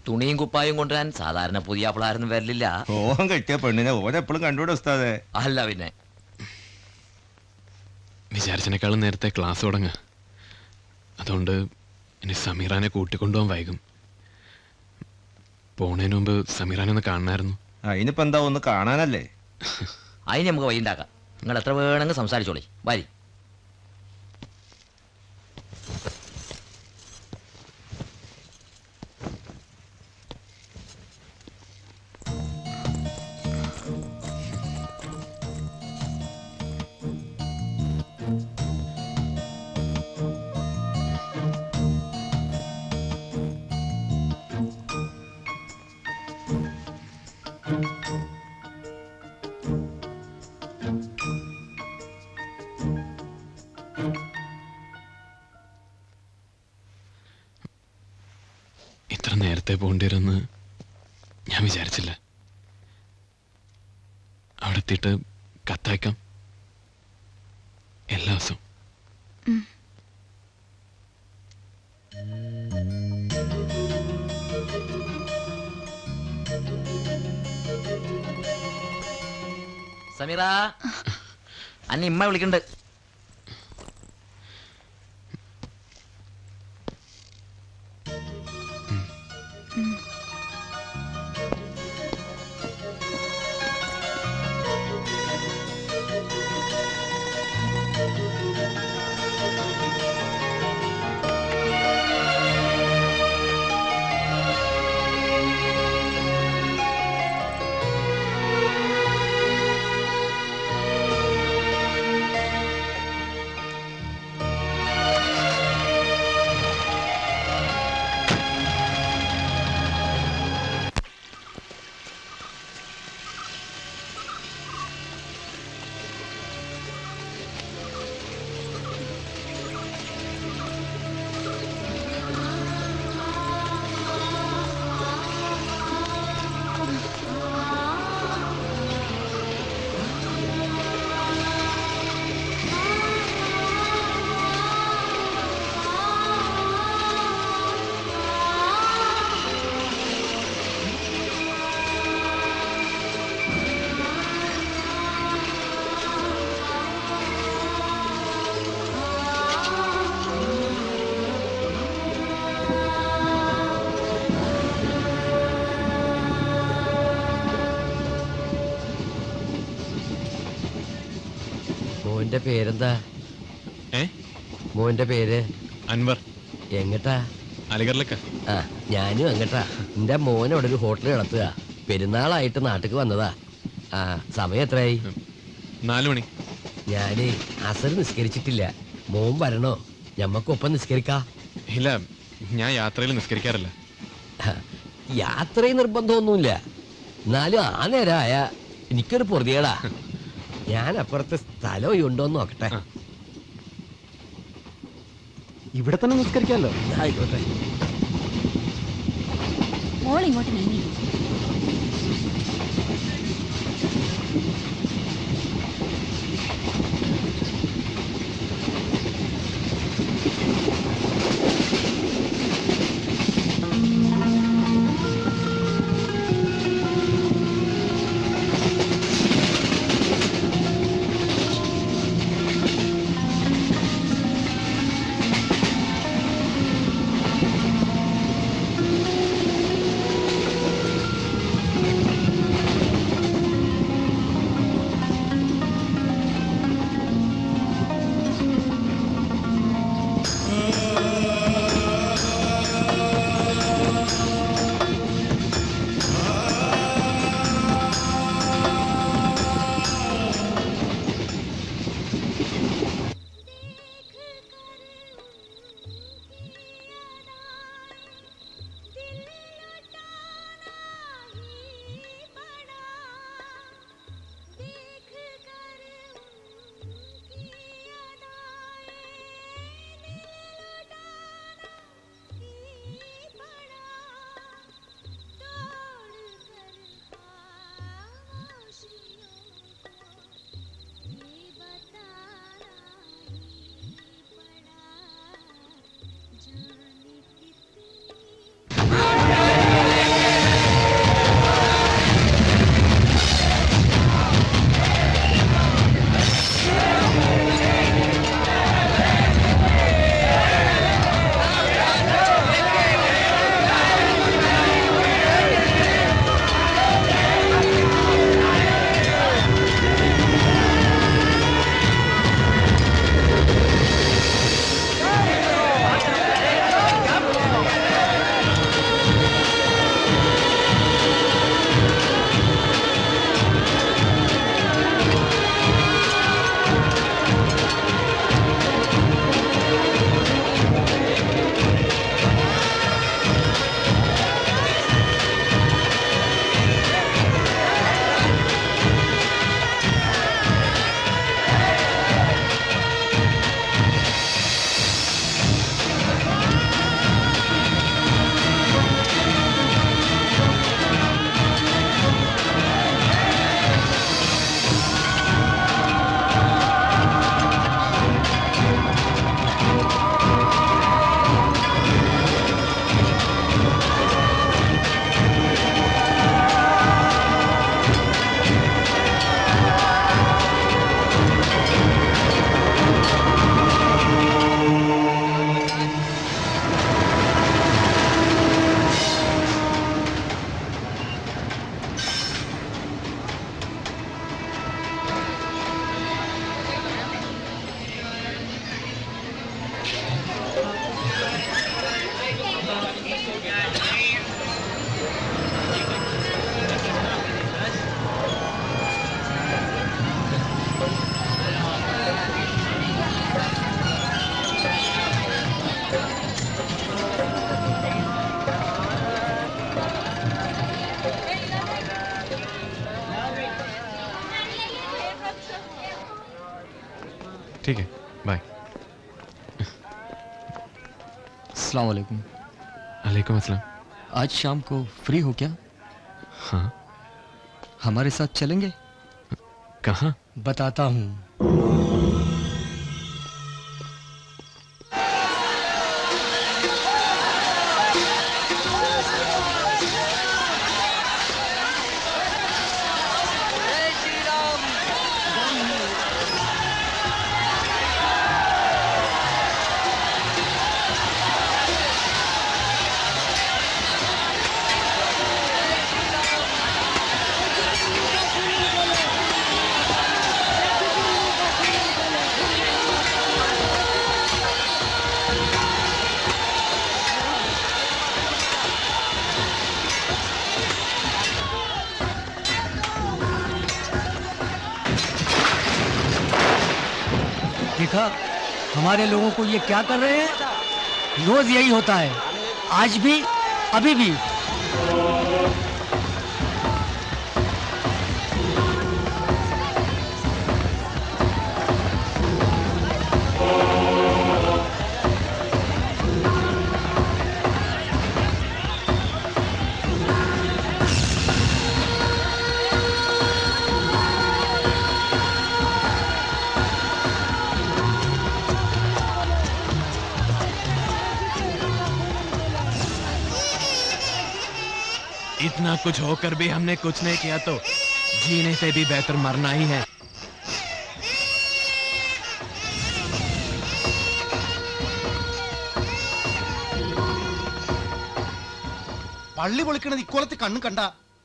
തുണിയും കുപ്പായും കൊണ്ടുവരാൻ സാധാരണ പുതിയ ആപ്പിളാരൊന്നും വരില്ല. ഓൻ കെട്ടിയ പെണ്ണിനെ ഓനെപ്പോഴും കണ്ടുകൂടെ ഉസ്താദേ? അല്ല പിന്നെ വിചാരിച്ചതിനേക്കാളും നേരത്തെ ക്ലാസ് തുടങ്ങ. അതുകൊണ്ട് ഇനി സമീറാനെ കൂട്ടിക്കൊണ്ടുപോകാൻ വൈകും. പോണതിന് മുമ്പ് സമീറാനെ ഒന്ന് കാണണമായിരുന്നു. അതിനിപ്പോ എന്താ, ഒന്ന് കാണാനല്ലേ? അതിന് നമുക്ക് വഴി ഉണ്ടാക്കാം. നിങ്ങൾ എത്ര വേണമെങ്കിൽ സംസാരിച്ചോളി. വരി. ഇത്ര നേരത്തെ പോകേണ്ടി വരുമെന്ന് ഞാൻ വിചാരിച്ചില്ല. അവിടെ എത്തിയിട്ട് കത്തയക്കാം എല്ലാ ദിവസവും. സമീറ, അന്നെ ഇമ്മ വിളിക്കണ്ട്. മോന്റെ പേരെന്താ? മോന്റെ പേര് അൻവർ. എങ്ങട്ടാ? അലിഗറിലേക്കാ. ആ, ഞാനും എങ്ങട്ടാ. എന്റെ മോൻ അവിടെ ഒരു ഹോട്ടൽ നടത്തുക. പെരുന്നാളായിട്ട് നാട്ടിക്ക് വന്നതാ. ആ, സമയം എത്രയായി? 4 മണി. ഞാന് അസർ നിസ്കരിച്ചിട്ടില്ല. മോൻ വരണോ? ഞമ്മക്കൊപ്പം നിസ്കരിക്കാ. ഇല്ല, ഞാൻ യാത്രയിൽ നിസ്കരിക്കാറില്ല. യാത്രയും നിർബന്ധമൊന്നുമില്ല. എന്നാലും ആ നേരമായ എനിക്കൊരു പൊറുതിയേടാ. ഞാൻ അപ്പുറത്തെ സ്ഥലം ഉണ്ടോന്ന് നോക്കട്ടെ. ഇവിടെ തന്നെ നിസ്കരിക്കാമല്ലോ. ആയിക്കോട്ടെ. മോൾ ഇങ്ങോട്ട് നീങ്ങി. ठीक है, बाय। अस्सलाम वालेकुम। वालेकुम अस्सलाम। आज शाम को फ्री हो क्या? हाँ। हमारे साथ चलेंगे? कहाँ? बताता हूँ। देखा हमारे लोगों को ये क्या कर रहे हैं? रोज यही होता है, आज भी, अभी भी। इतना कुछ होकर भी हमने कुछ नहीं किया तो जीने से भी बेहतर मरना ही है। പള്ളി പൊളിക്കണത് ഇക്കോലത്ത് കണ്ണും കണ്ട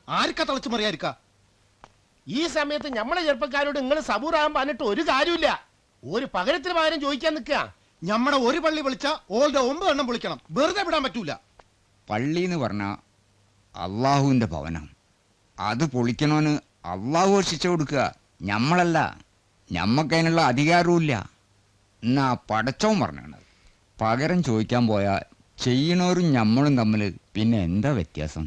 ആർക്കാ തളച്ചു മറിയായിരിക്ക? ഈ സമയത്ത് ഞമ്മളെ ചെറുപ്പക്കാരോട് നിങ്ങൾ സബൂറാകാൻ പറഞ്ഞിട്ട് ഒരു കാര്യമില്ല. ഒരു പകരത്തിന് പകരം ചോദിക്കാൻ നിൽക്കുക. ഞമ്മടെ ഒരു പള്ളി വിളിച്ച ഓളുടെ 9 എണ്ണം വിളിക്കണം. വെറുതെ വിടാൻ പറ്റൂല. പള്ളി എന്ന് പറഞ്ഞ അള്ളാഹുവിന്റെ ഭവനം. അത് പൊളിക്കണോന്ന് അള്ളാഹു ശിക്ഷ കൊടുക്കുക, ഞമ്മളല്ല. ഞമ്മക്കതിനുള്ള അധികാരവുമില്ല. എന്നാ പടച്ചോൻ പറഞ്ഞത് പകരം ചോദിക്കാൻ പോയാൽ ചെയ്യണവരും ഞമ്മളും തമ്മിൽ പിന്നെ എന്താ വ്യത്യാസം?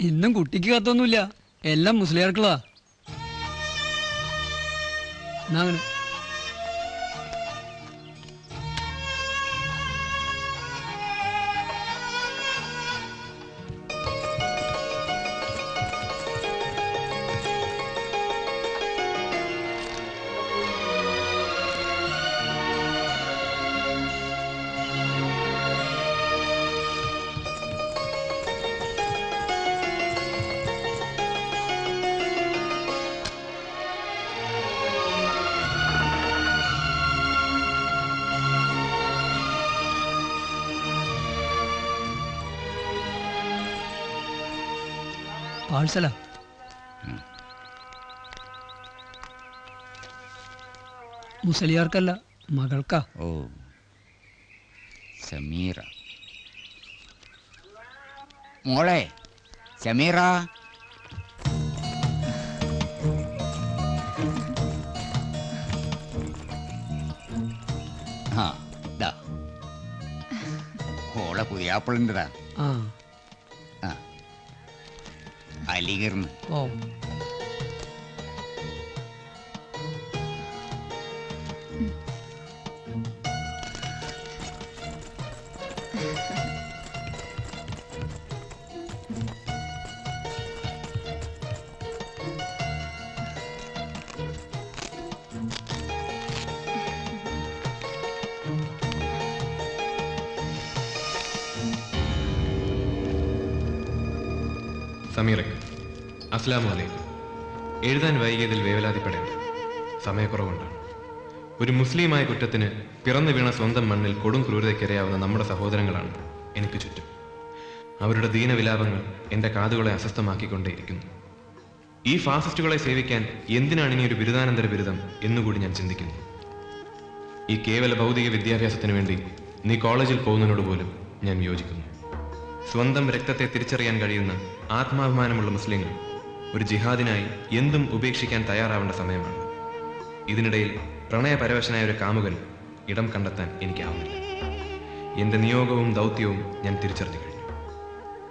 ഇന്നും കുട്ടിക്ക് കത്തൊന്നുമില്ല, എല്ലാം മുസ്ലിയാർക്കുള്ള. പാഴ്സല മുസലിയാർക്കല്ല, മകൾക്കാ. ഓ, സമീറ മോളെ. സമീറ, ആ ദാ ഓളെ പുതിയാപ്പിളിൻ്റെതാ. അലിഗർന്ന്. ഓ, സമീറയ്ക്ക് അസ്സലാമു അലൈക്കും. എഴുതാൻ വൈകിയതിൽ വേവലാതിപ്പെടേണ്ട, സമയക്കുറവുണ്ടാണ്. ഒരു മുസ്ലിമായ കുറ്റത്തിന് പിറന്നു വീണ സ്വന്തം മണ്ണിൽ കൊടും ക്രൂരതയ്ക്കിരയാവുന്ന നമ്മുടെ സഹോദരങ്ങളാണ് എനിക്ക് ചുറ്റും. അവരുടെ ദീനവിലാപങ്ങൾ എൻ്റെ കാതുകളെ അസ്വസ്ഥമാക്കിക്കൊണ്ടേയിരിക്കുന്നു. ഈ ഫാസിസ്റ്റുകളെ സേവിക്കാൻ എന്തിനാണ് ഇനി ഒരു ബിരുദാനന്തര ബിരുദം എന്നുകൂടി ഞാൻ ചിന്തിക്കുന്നു. ഈ കേവല ഭൗതിക വിദ്യാഭ്യാസത്തിന് വേണ്ടി നീ കോളേജിൽ പോകുന്നതിനോട് പോലും ഞാൻ യോജിക്കുന്നു. സ്വന്തം രക്തത്തെ തിരിച്ചറിയാൻ കഴിയുന്ന ആത്മാഭിമാനമുള്ള മുസ്ലിങ്ങൾ ഒരു ജിഹാദിനായി എന്തും ഉപേക്ഷിക്കാൻ തയ്യാറാവേണ്ട സമയമാണ്. ഇതിനിടയിൽ പ്രണയപരവശനായ ഒരു കാമുകൻ ഇടം കണ്ടെത്താൻ എനിക്കാവുന്നില്ല. എൻ്റെ നിയോഗവും ദൗത്യവും ഞാൻ തിരിച്ചറിഞ്ഞു കഴിഞ്ഞു.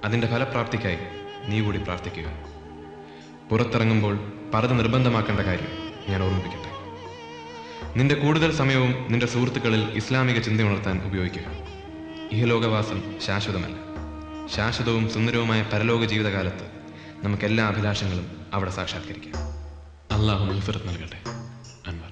അതിൻ്റെ ഫലപ്രാപ്തിക്കായി നീ കൂടി പ്രാർത്ഥിക്കുക. പുറത്തിറങ്ങുമ്പോൾ പർദ്ദ നിർബന്ധമാക്കേണ്ട കാര്യം ഞാൻ ഓർമ്മിപ്പിക്കട്ടെ. നിന്റെ കൂടുതൽ സമയവും നിന്റെ സുഹൃത്തുക്കളിൽ ഇസ്ലാമിക ചിന്തയുണർത്താൻ ഉപയോഗിക്കുക. ഇഹലോകവാസം ശാശ്വതമല്ല. ശാശ്വതവും സുന്ദരവുമായ പരലോക ജീവിതകാലത്ത് നമുക്കെല്ലാ അഭിലാഷങ്ങളും അവിടെ സാക്ഷാത്കരിക്കാം. അള്ളാഹു മഗ്ഫിറത്ത് നൽകട്ടെ. അൻവർ.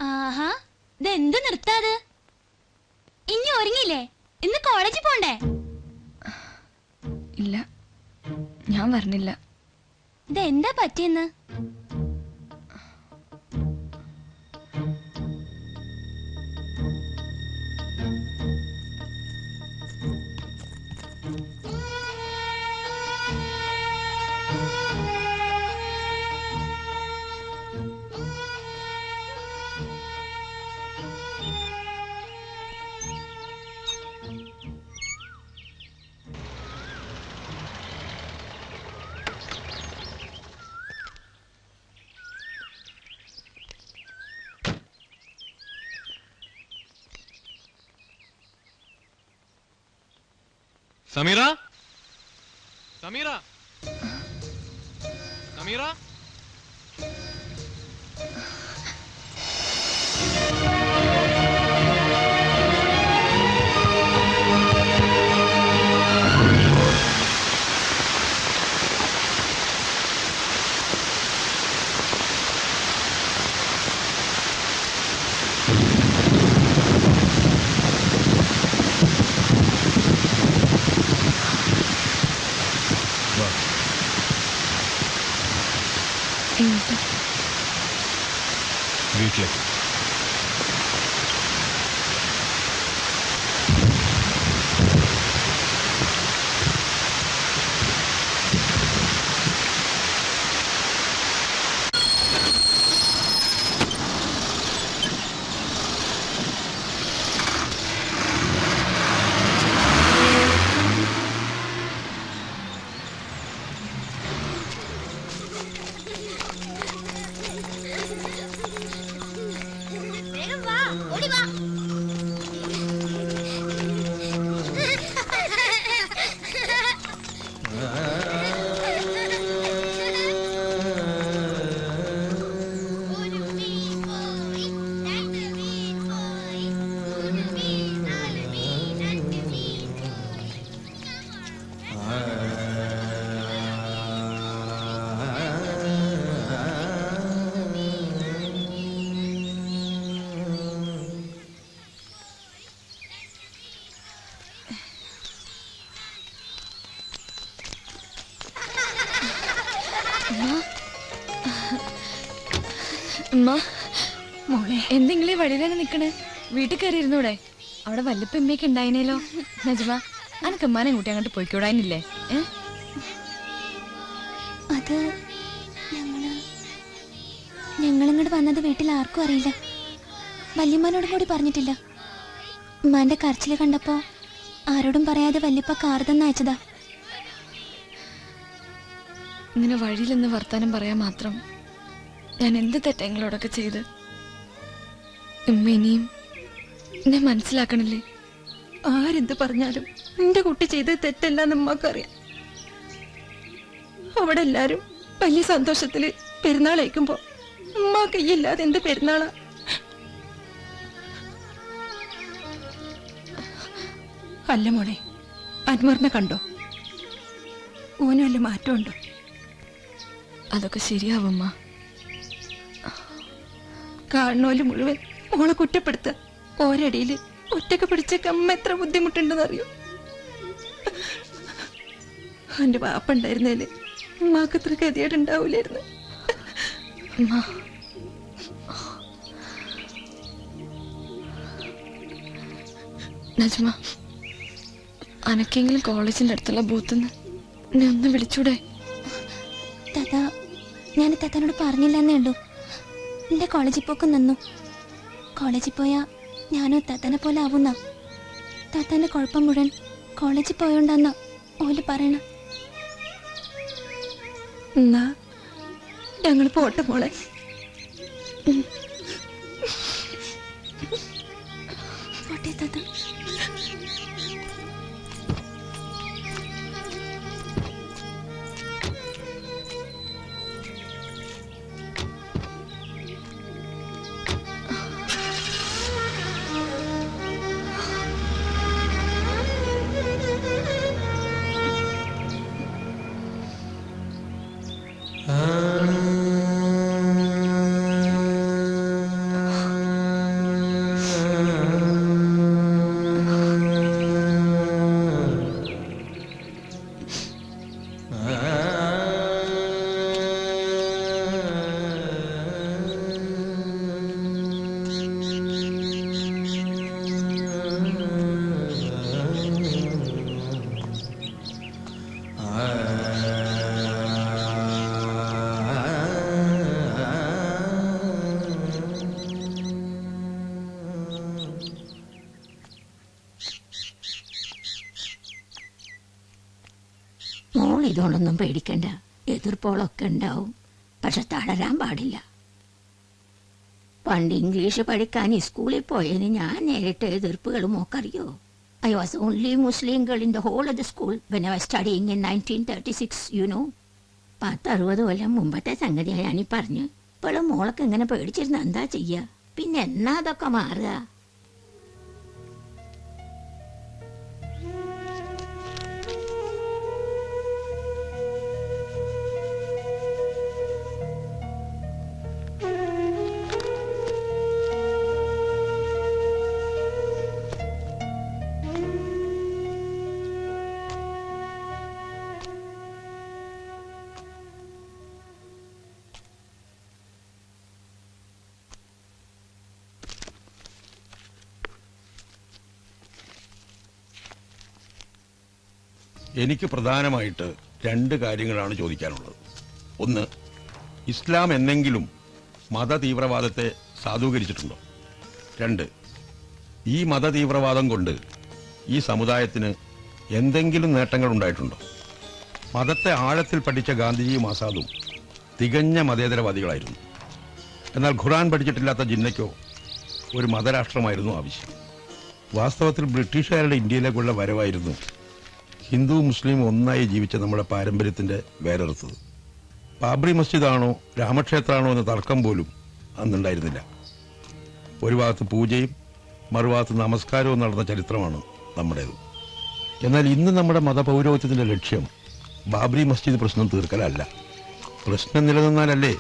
ആഹാ, ഇതെന്ത് നിർത്താത്? ഇനി ഒരുങ്ങിയില്ലേ? ഇന്ന് കോളേജിൽ പോണ്ടേ? ഇല്ല, ഞാൻ വരണില്ല. ഇതെന്താ പറ്റിയെന്ന്? സമീറ, സമീറ, സമീറ. വീട്ടിലേക്ക്. മോളെ, എന്തെങ്കിലും വഴിയിൽ തന്നെ നിക്കണേ? വീട്ടിൽ കയറിയിരുന്നൂടെ? അവിടെ വല്ലപ്പമ്മയൊക്കെ ഉണ്ടായിനേലോ. നജ്മ, അനക്ക് അമ്മാനെ കൂട്ടി അങ്ങോട്ട് പോയിക്കൂടാനില്ലേ? അത് ഞങ്ങളിങ്ങോട്ട് വന്നത് വീട്ടിൽ ആർക്കും അറിയില്ല. വല്യമ്മനോടും കൂടി പറഞ്ഞിട്ടില്ല. ഉമ്മാന്റെ കരച്ചില് കണ്ടപ്പോ ആരോടും പറയാതെ വല്യപ്പ കാർ തന്നെ അയച്ചതാ. ഇങ്ങനെ വഴിയിൽ നിന്ന് വർത്താനം പറയാൻ മാത്രം ഞാൻ എന്ത് തെറ്റങ്ങളോടൊക്കെ ചെയ്ത്. ഉമ്മ ഇനിയും എന്നെ മനസ്സിലാക്കണില്ലേ? ആരെന്ത് പറഞ്ഞാലും എന്റെ കുട്ടി ചെയ്തത് തെറ്റല്ലെന്ന് ഉമ്മക്കറിയാം. അവിടെ എല്ലാരും വലിയ സന്തോഷത്തില് പെരുന്നാൾ അയക്കുമ്പോ ഉമ്മ കയ്യില്ലാതെ എന്ത് പെരുന്നാളാ? അല്ല മോളെ, അൻവറിനെ കണ്ടോ? ഓനും വല്ല മാറ്റമുണ്ടോ? അതൊക്കെ ശരിയാവുമ്മ. കാണുന്നോല് മുഴുവൻ മോളെ കുറ്റപ്പെടുത്തുക. ഓരടിയില് ഒറ്റക്ക് പിടിച്ചേക്ക് അമ്മ എത്ര ബുദ്ധിമുട്ടുണ്ടെന്നറിയോ? എന്റെ വാപ്പുണ്ടായിരുന്നേല് ഉമ്മാക്ക് ഇത്ര ഗതികേടുണ്ടാവൂലായിരുന്നു. നജ്മ, അനക്കെങ്കിലും കോളേജിന്റെ അടുത്തുള്ള ബൂത്തുനിന്ന് എന്നെ ഒന്ന് വിളിച്ചൂടെ? താത്ത, ഞാൻ താത്താനോട് പറഞ്ഞില്ലെന്നേ ഉള്ളൂ. എന്റെ കോളേജിൽ പോക്ക് നിന്നു. കോളേജിൽ പോയാ ഞാനും താത്താനെ പോലെ ആവുന്ന. താത്താന്റെ കുഴപ്പം മുഴുവൻ കോളേജിൽ പോയോണ്ടാന്ന ഓല് പറയണ. എന്നാ ഞങ്ങൾ പോട്ടെ മോളെ. പോട്ടെ താത്ത. മോൾ ഇതുകൊണ്ടൊന്നും പേടിക്കണ്ട. എതിർപ്പോളൊക്കെ ഉണ്ടാവും, പക്ഷെ തളരാൻ പാടില്ല. പണ്ട് ഇംഗ്ലീഷ് പഠിക്കാൻ സ്കൂളിൽ പോയതിന് ഞാൻ നേരിട്ട് എതിർപ്പുകളും മോക്കറിയോ? I was only Muslim girl in the whole of the school when I was studying in 1936, you know. 10-60 കൊല്ലം മുമ്പത്തെ സംഗതിയാണ് ഞാനീ പറഞ്ഞു. ഇപ്പോഴും മോളൊക്കെ ഇങ്ങനെ പേടിച്ചിരുന്ന എന്താ ചെയ്യാ? പിന്നെ എന്നാ അതൊക്കെ മാറുക? എനിക്ക് പ്രധാനമായിട്ട് 2 കാര്യങ്ങളാണ് ചോദിക്കാനുള്ളത്. ഒന്ന്, ഇസ്ലാം എന്നെങ്കിലും മത തീവ്രവാദത്തെ സാധൂകരിച്ചിട്ടുണ്ടോ? 2, ഈ മത തീവ്രവാദം കൊണ്ട് ഈ സമുദായത്തിന് എന്തെങ്കിലും നേട്ടങ്ങൾ ഉണ്ടായിട്ടുണ്ടോ? മതത്തെ ആഴത്തിൽ പഠിച്ച ഗാന്ധിജിയും ആസാദും തികഞ്ഞ മതേതരവാദികളായിരുന്നു. എന്നാൽ ഖുർആൻ പഠിച്ചിട്ടില്ലാത്ത ജിന്നയ്ക്കോ ഒരു മതരാഷ്ട്രമായിരുന്നു ആവശ്യം. വാസ്തവത്തിൽ ബ്രിട്ടീഷുകാരുടെ ഇന്ത്യയിലേക്കുള്ള വരവായിരുന്നു ഹിന്ദു മുസ്ലിം ഒന്നായി ജീവിച്ച നമ്മുടെ പാരമ്പര്യത്തിന്റെ വേരറുത്തത്. ബാബറി മസ്ജിദാണോ രാമക്ഷേത്രമാണോ എന്ന തർക്കം പോലും അന്നുണ്ടായിരുന്നില്ല. ഒരു ഭാഗത്ത് പൂജയും മറുഭാഗത്ത് നമസ്കാരവും നടന്ന ചരിത്രമാണ് നമ്മുടേത്. എന്നാൽ ഇന്ന് നമ്മുടെ മതപൗരോഹിത്യത്തിന്റെ ലക്ഷ്യം ബാബറി മസ്ജിദ് പ്രശ്നം തീർക്കലല്ല. പ്രശ്നം നിലനിന്നാലല്ലേ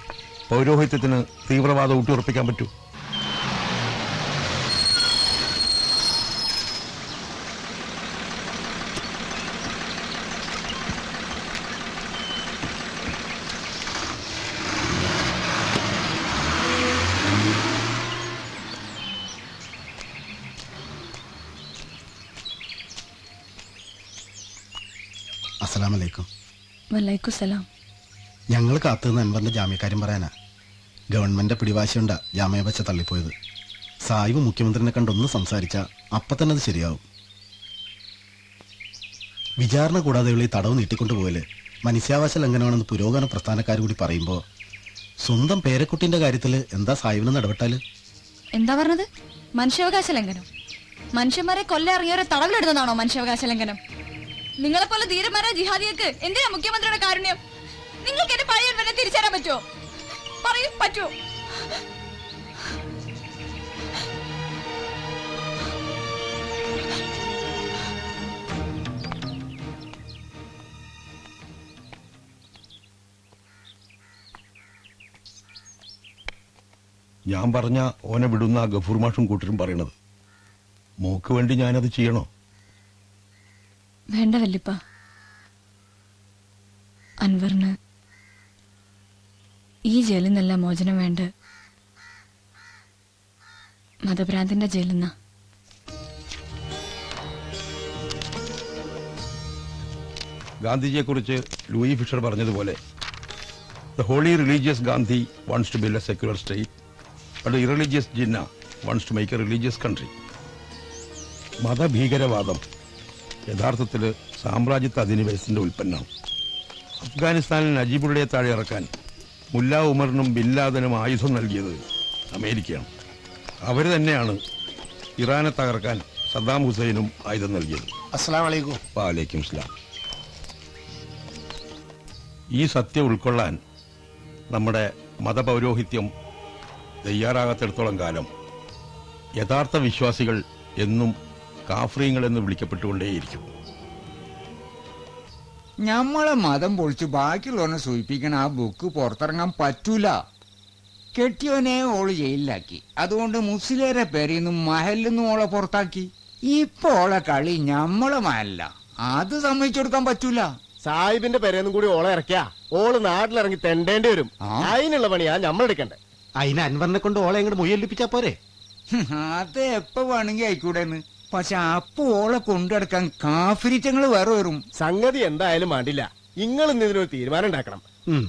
പൗരോഹിത്യത്തിന് തീവ്രവാദം ഊട്ടിയുറപ്പിക്കാൻ പറ്റൂ. അസ്സലാമലൈക്കും. വലൈക്കും സലാം. ഞങ്ങൾ കാത്തുനിന്ന് അൻവറിന്റെ ജാമ്യക്കാര്യം പറയാനാ. ഗവൺമെന്റ് പിടിവാശിയുണ്ടാ ജാമ്യ വെച്ച തള്ളിപ്പോയത്. സായിബ് മുഖ്യമന്ത്രിനെ കണ്ടൊന്ന് സംസാരിച്ചാ അപ്പൊ തന്നെ അത് ശരിയാവും. വിചാരണ കൂടാതെയുള്ള ഈ തടവ് നീട്ടിക്കൊണ്ടുപോകല് മനുഷ്യാവകാശ ലംഘനമാണെന്ന് പുരോഗമന പ്രസ്ഥാനക്കാർ കൂടി പറയുമ്പോ സ്വന്തം പേരക്കുട്ടിന്റെ കാര്യത്തില് എന്താ സാഹിബിനെന്ന് ഇടപെട്ടാല്? എന്താ പറഞ്ഞത്? മനുഷ്യാവകാശ ലംഘനം? മനുഷ്യന്മാരെ കൊല്ലം ഇറങ്ങിയവരെ തടവിലെടുത്തതാണോ മനുഷ്യാവകാശ ലംഘനം? നിങ്ങളെപ്പോലെ ധീരന്മാരെ ജിഹാദികൾക്ക് എന്തിനാ മുഖ്യമന്ത്രിയുടെ കാരുണ്യം? നിങ്ങൾക്ക് എന്റെ പഴയ വരെ തിരിച്ചറിയാൻ പറ്റുമോ? പറയൂ, പറ്റുമോ? ഞാൻ പറഞ്ഞ ഓനെ വിടുന്ന ഗഫൂർ മാഷും കൂട്ടരും പറയണത്. മോക്ക് വേണ്ടി ഞാനത് ചെയ്യണോ? വേണ്ട വല്യപ്പ. അൻവറിന് ഈ ജയിലിൽ നിന്നല്ല മോചനം വേണ്ട, മതഭ്രാന്തിന്റെ ജയിലിൽ നിന്നാ. ഗാന്ധിജിയെക്കുറിച്ച് ലൂയി ഫിഷർ പറഞ്ഞതുപോലെ, the holy religious Gandhi wants to build a secular state, but the irreligious Jinnah wants to make a religious country. മതഭീകരവാദം യഥാർത്ഥത്തിൽ സാമ്രാജ്യത്വ അധിനിവേശത്തിന്റെ ഉൽപ്പന്നമാണ്. അഫ്ഗാനിസ്ഥാനിൽ നജീബുള്ളയെ താഴെ ഇറക്കാൻ മുല്ല ഉമറിനും ബിൻലാദനും ആയുധം നൽകിയത് അമേരിക്കയാണ്. അവർ തന്നെയാണ് ഇറാനെ തകർക്കാൻ സദ്ദാം ഹുസൈനും ആയുധം നൽകിയത്. അസ്സലാമു അലൈക്കും. വഅലൈക്കും സലാം. ഈ സത്യം ഉൾക്കൊള്ളാൻ നമ്മുടെ മതപൗരോഹിത്യം തയ്യാറാകാത്തിടത്തോളം കാലം യഥാർത്ഥ വിശ്വാസികൾ എന്നും കാഫ്രീങ്ങൾ എന്ന് വിളിക്കപ്പെട്ടുകൊണ്ടേയിരിക്കും. നമ്മളെ മതം പൊളിച്ച് ബാക്കിയുള്ളവനെ സൂചിപ്പിക്കണ ആ ബുക്ക് പുറത്തിറങ്ങാൻ പറ്റൂല. കെട്ടിയോനെ ഓള് ജയിലിലാക്കി. അതുകൊണ്ട് മുസ്ലിരെ പേരിന്നും മഹലിന്നും ഓളെ പുറത്താക്കി. ഇപ്പൊ ഓളെ കളി ഞമ്മളെ മഹല്ല. അത് സമ്മതിച്ചെടുക്കാൻ പറ്റൂല. സാഹിബിന്റെ പേരൊന്നും കൂടി ഓളെ ഇറക്കിയാ ഓള് നാട്ടിലിറങ്ങി തെണ്ടേണ്ടി വരും. അതിനുള്ള പണിയാ നമ്മൾ എടുക്കണ്ടേ. അതിന് അൻവറിനെ കൊണ്ട് ഓളെ ഇങ്ങോട്ട് മൊയ്യൊല്ലിപ്പിച്ചാ പോരെ? അത് എപ്പോ വേണമെങ്കിൽ ആയിക്കൂടെന്ന്. പക്ഷെ അപ്പൊ ഓളെ കൊണ്ടെടുക്കാൻ കാഫിരിറ്റങ്ങൾ വേറെ വരും. സംഗതി എന്തായാലും വേണ്ടില്ല. നിങ്ങൾ ഇന്ന് ഇതിനൊരു തീരുമാനം ഉണ്ടാക്കണം.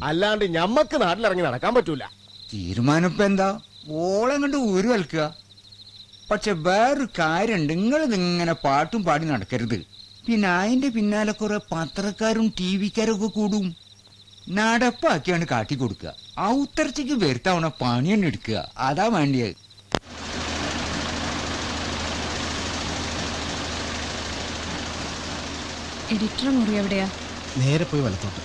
അല്ലാണ്ട് ഞമ്മക്ക് നാട്ടിലിറങ്ങി നടക്കാൻ പറ്റൂല. തീരുമാനം ഇപ്പൊ എന്താ? ഓളെ കണ്ട് ഊരു വൽക്കുക. പക്ഷെ വേറൊരു കാര്യമുണ്ട്. നിങ്ങൾ ഇങ്ങനെ പാട്ടും പാടി നടക്കരുത്. പിന്നെ അതിന്റെ പിന്നാലെ കുറെ പത്രക്കാരും TV-ക്കാരും ഒക്കെ കൂടും. നടപ്പാക്കിയാണ് കാട്ടി കൊടുക്കുക. ഔത്തർച്ചയ്ക്ക് വരുത്താവണ പണി തന്നെ എടുക്കുക. അതാ വേണ്ടിയത്. എഡിറ്റർ മുറി എവിടെയാ? നേരെ പോയി വലത്തോട്ട്.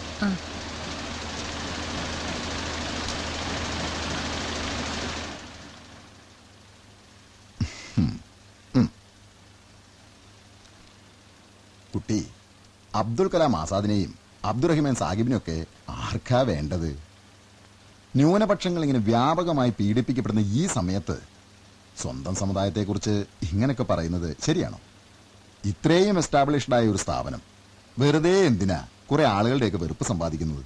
കുട്ടി, അബ്ദുൽ കലാം ആസാദിനെയും അബ്ദുറഹിമാൻ സാഹിബിനെയൊക്കെ ആർക്കാ വേണ്ടത്? ന്യൂനപക്ഷങ്ങൾ ഇങ്ങനെ വ്യാപകമായി പീഡിപ്പിക്കപ്പെടുന്ന ഈ സമയത്ത് സ്വന്തം സമുദായത്തെക്കുറിച്ച് ഇങ്ങനെയൊക്കെ പറയുന്നത് ശരിയാണോ? ഇത്രയും എസ്റ്റാബ്ലിഷ്ഡായ ഒരു സ്ഥാപനം വെറുതെ എന്തിനാ കുറെ ആളുകളുടെയൊക്കെ വെറുപ്പ് സമ്പാദിക്കുന്നത്?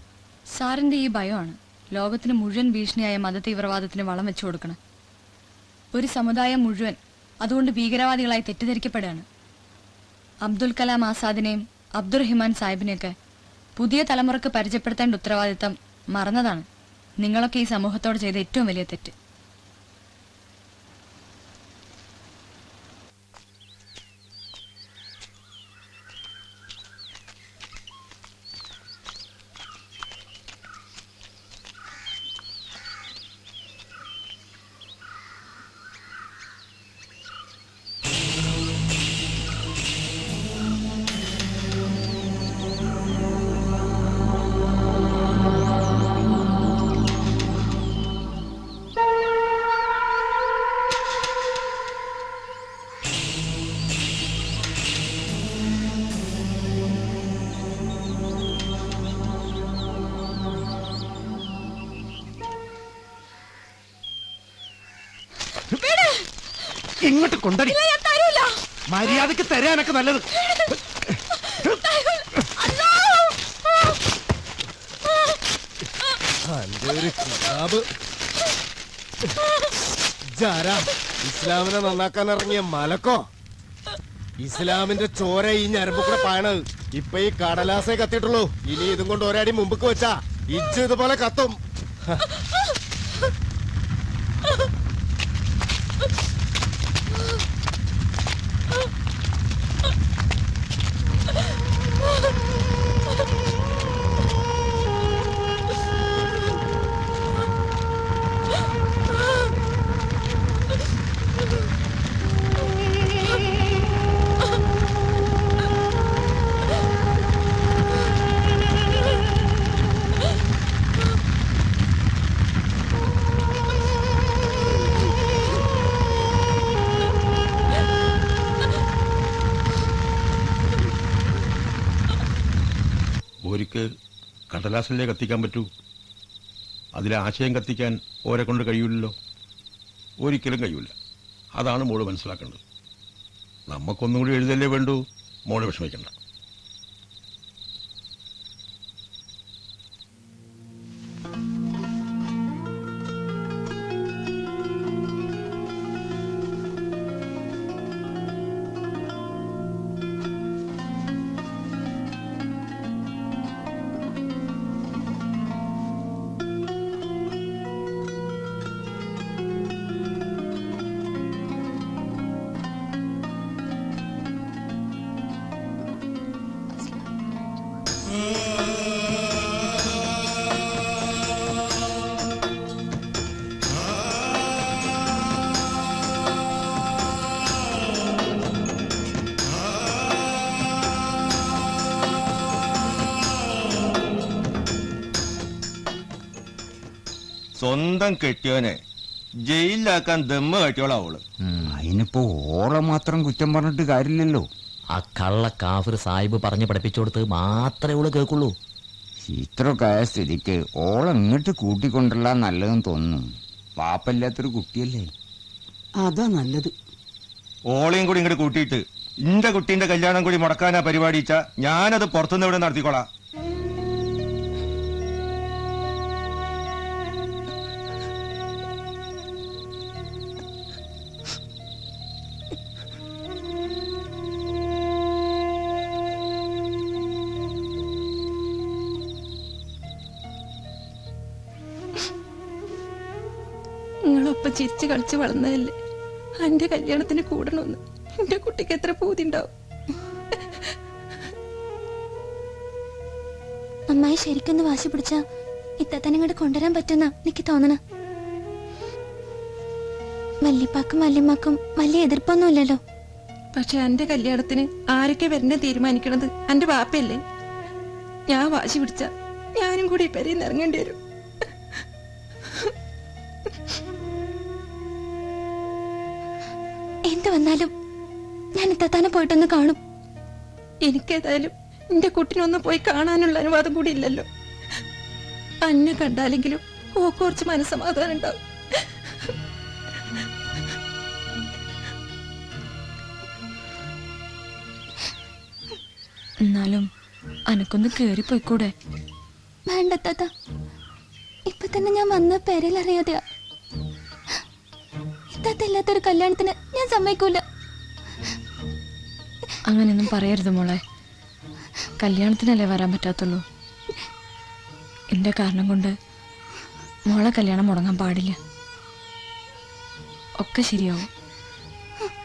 സാറിന്റെ ഈ ഭയമാണ് ലോകത്തിന് മുഴുവൻ ഭീഷണിയായ മതതീവ്രവാദത്തിന് വളം വെച്ചു കൊടുക്കണം. ഒരു സമുദായം മുഴുവൻ അതുകൊണ്ട് ഭീകരവാദികളായി തെറ്റിദ്ധരിക്കപ്പെടുകയാണ്. അബ്ദുൽ കലാം ആസാദിനെയും അബ്ദുറഹിമാൻ സാഹിബിനെയൊക്കെ പുതിയ തലമുറക്ക് പരിചയപ്പെടുത്തേണ്ട ഉത്തരവാദിത്തം മറന്നതാണ് നിങ്ങളൊക്കെ ഈ സമൂഹത്തോട് ചെയ്ത ഏറ്റവും വലിയ തെറ്റ്. ഇങ്ങോട്ട് കൊണ്ടടി. മര്യാദക്ക് തരാനൊക്കെ നല്ലത്. ഇസ്ലാമിനെ നന്നാക്കാൻ ഇറങ്ങിയ മലക്കോ? ഇസ്ലാമിന്റെ ചോര ഈ ഞരമ്പ് കൂടെ പായണത്. ഇപ്പൊ ഈ കടലാസേ കത്തിയിട്ടുള്ളൂ. ഇനി ഇതും കൊണ്ട് ഒരടി മുമ്പ് വെച്ചാ ഇച്ച് ഇതുപോലെ കത്തും. കുട്ടിക്ക് കടലാസല്ലേ കത്തിക്കാൻ പറ്റൂ? അതിലെ ആശയം കത്തിക്കാൻ ഓരെ കൊണ്ട് കഴിയില്ലല്ലോ. ഒരിക്കലും കഴിയില്ല. അതാണ് മോള് മനസ്സിലാക്കേണ്ടത്. നമുക്കൊന്നും കൂടി എഴുതല്ലേ വേണ്ടൂ. മോള് വിഷമിക്കണ്ട. സ്വന്തം കെട്ടിയോനെ ജയിലിലാക്കാൻ ദമ്മ കെട്ടിയോളാവള്. അതിനിപ്പോ ഓളെ മാത്രം കുറ്റം പറഞ്ഞിട്ട് കാര്യമില്ലല്ലോ. ആ കള്ള കാഫിർ സാഹിബ് പറഞ്ഞ് പഠിപ്പിച്ചു കൊടുത്ത് മാത്രമേ ഓള് കേൾക്കുള്ളൂ. ഇത്രയൊക്കെ ആയ സ്ഥിതിക്ക് ഓളെങ്ങോട്ട് കൂട്ടിക്കൊണ്ടല്ല നല്ലതെന്ന് തോന്നുന്നു. പാപ്പല്ലാത്തൊരു കുട്ടിയല്ലേ. അതാ നല്ലത്. ഓളെയും കൂടി ഇങ്ങോട്ട് കൂട്ടിയിട്ട് ഇന്റെ കുട്ടീന്റെ കല്യാണം കൂടി മുടക്കാനാ പരിപാടിച്ച ഞാനത് പുറത്തുനിന്ന് ഇവിടെ നടത്തിക്കോളാം. നിങ്ങളൊപ്പം ചിരിച്ച് കളിച്ച് വളർന്നതല്ലേ. എന്റെ കല്യാണത്തിന് കൂടണമെന്ന് എന്റെ കുട്ടിക്ക് എത്ര പൂതി ഉണ്ടാവും. അമ്മായി ശരിക്കൊന്ന് വാശി പിടിച്ചാ ഇത്തന്നെ ഇങ്ങോട്ട് കൊണ്ടുവരാൻ പറ്റുന്ന എനിക്ക് തോന്നണ. വല്യപ്പാക്കും വല്യമ്മക്കും വലിയ എതിർപ്പൊന്നുമില്ലല്ലോ. പക്ഷെ എന്റെ കല്യാണത്തിന് ആരൊക്കെ വരനെ തീരുമാനിക്കണത് എന്റെ വാപ്പയല്ലേ. ഞാൻ വാശി പിടിച്ച ഞാനും കൂടി പെരയിൽ ഇറങ്ങേണ്ടി വരും. എന്ത് വന്നാലും ഞാൻ ഇത്തന്നെ പോയിട്ടൊന്ന് കാണും. എനിക്കേതായാലും എന്റെ കുട്ടിനൊന്നും പോയി കാണാനുള്ള അനുവാദം കൂടി ഇല്ലല്ലോ. അന്നെ കണ്ടാലെങ്കിലും കുറച്ച് മനസ്സമാധാനം ഉണ്ടാവും. എന്നാലും അനക്കൊന്ന് കേറിപ്പോയിക്കൂടെ? വേണ്ട താത്ത, ഇപ്പൊ തന്നെ ഞാൻ വന്ന പേരിൽ അറിയാതെയാ. ഇത്താത്ത ഇല്ലാത്തൊരു കല്യാണത്തിന് ഞാൻ സമ്മതിക്കൂല. അങ്ങനെയൊന്നും പറയരുത് മോളെ. കല്യാണത്തിനല്ലേ വരാൻ പറ്റാത്തുള്ളൂ. എന്റെ കാരണം കൊണ്ട് മോളെ കല്യാണം മുടങ്ങാൻ പാടില്ല. ഒക്കെ ശരിയാവും.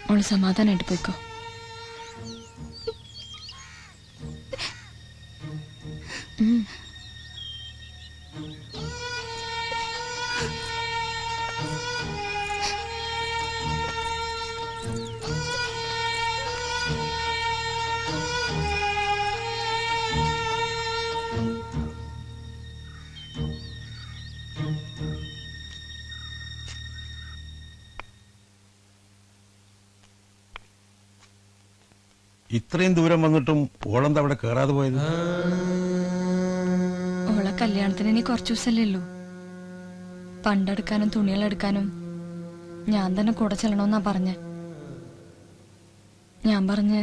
മോള് സമാധാനമായിട്ട് പോയിക്കോ. ഇത്രയും ദൂരം വന്നിട്ടും ഓളെന്താ അവിടെ കേറാതെ പോയത്? ഓളെ കല്യാണത്തിന് ഇനി കുറച്ചു ദിവസമല്ലേ ഉള്ളൂ. പണ്ടെടുക്കാനും തുണികളെടുക്കാനും ഞാൻ തന്നെ കൂടെ ചെല്ലണമെന്നാ പറഞ്ഞ. ഞാൻ പറഞ്ഞ്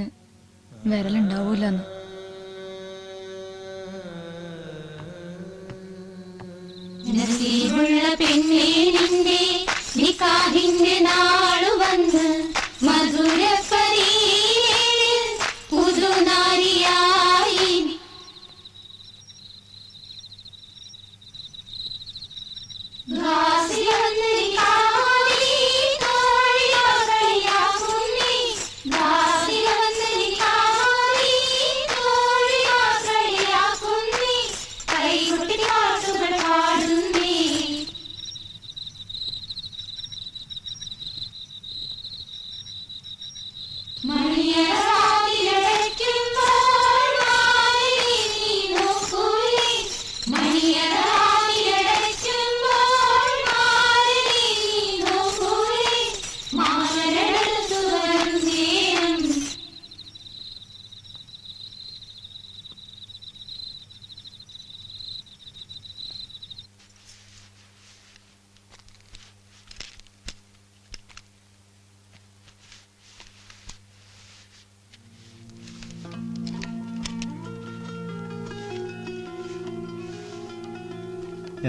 വിരലുണ്ടാവൂലെന്ന്. നസീബുള്ള പെണ്ണേ നിന്റെ നിക്കാഹിന്റെ നാളു വന്ന് മധുരപ്പരിയിൽ പുതുനാരിയായി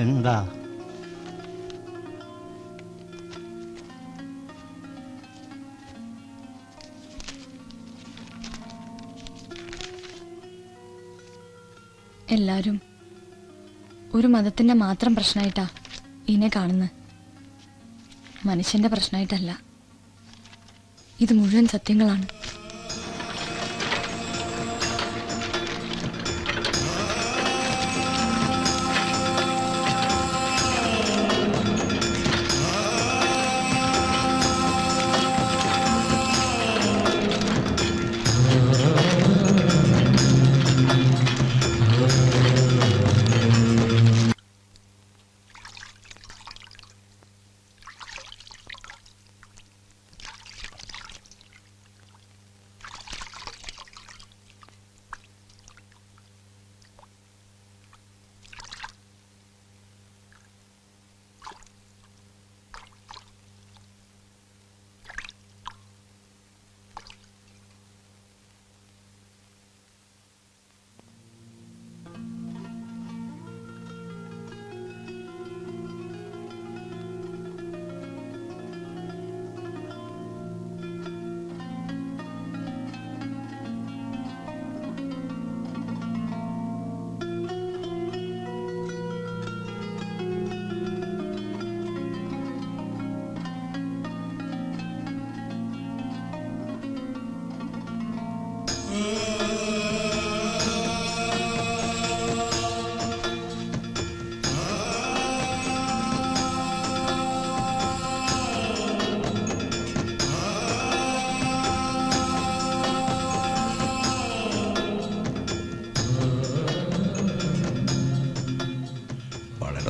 എന്താ? എല്ലാരും ഒരു മതത്തിന്റെ മാത്രം പ്രശ്നമായിട്ടാ ഇതിനെ കാണുന്നത്. മനുഷ്യന്റെ പ്രശ്നമായിട്ടല്ല. ഇത് മുഴുവൻ സത്യങ്ങളാണ്.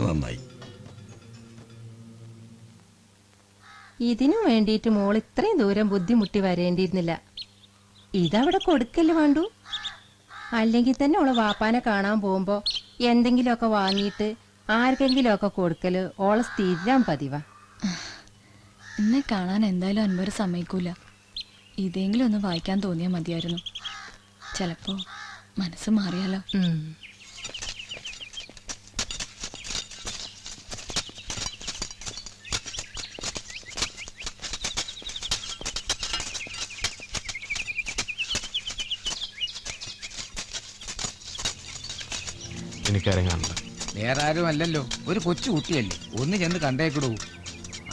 നന്നായി. ഇതിനു വേണ്ടിയിട്ട് മോൾ ഇത്രയും ദൂരം ബുദ്ധിമുട്ടി വരേണ്ടിയിരുന്നില്ല. ഇതവിടെ കൊടുക്കല് വേണ്ടു. അല്ലെങ്കിൽ തന്നെ ഓള് വാപ്പാനെ കാണാൻ പോകുമ്പോ എന്തെങ്കിലുമൊക്കെ വാങ്ങിയിട്ട് ആർക്കെങ്കിലുമൊക്കെ കൊടുക്കല് ഓളെ സ്ഥിരം പതിവാ. എന്നെ കാണാൻ എന്തായാലും അൻവർ സമ്മതിക്കൂല. ഇതെങ്കിലും ഒന്ന് വായിക്കാൻ തോന്നിയാൽ മതിയായിരുന്നു. ചിലപ്പോ മനസ്സ് മാറിയാലോ. എനിക്കറിയാനുണ്ട്. വേറെ ആരും അല്ലല്ലോ, ഒരു കൊച്ചു കുട്ടിയല്ലേ. ഒന്ന് ചെന്ന് കണ്ടേക്കിടൂ.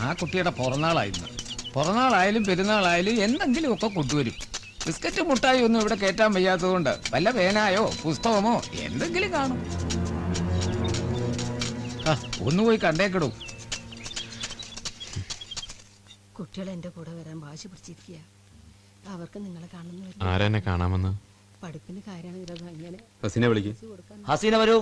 ആ കുട്ടിയുടെ പിറന്നാളായിരുന്നു. പിറന്നാളായാലും പെരുന്നാളായാലും എന്തെങ്കിലും ഒക്കെ കൊണ്ടുവരും. ബിസ്ക്കറ്റ് മുട്ടായി ഒന്നും ഇവിടെ കയറ്റാൻ വയ്യാത്തതുകൊണ്ട് വല്ല പേനായോ പുസ്തകമോ എന്തെങ്കിലും കാണും. ഒന്ന് പോയി കണ്ടേക്കിടൂ. കുട്ടികൾ എന്റെ കൂടെ വരാൻ വാശി പിടിച്ചിരിക്കുക. അവർക്ക് നിങ്ങളെ കാണുന്നു. ആരെന്നെ കാണാമെന്ന്? പഠിപ്പിന് കാര്യമാണ്. അങ്ങനെ ഹസീനെ വിളിക്ക്. ഹസീന വരൂ.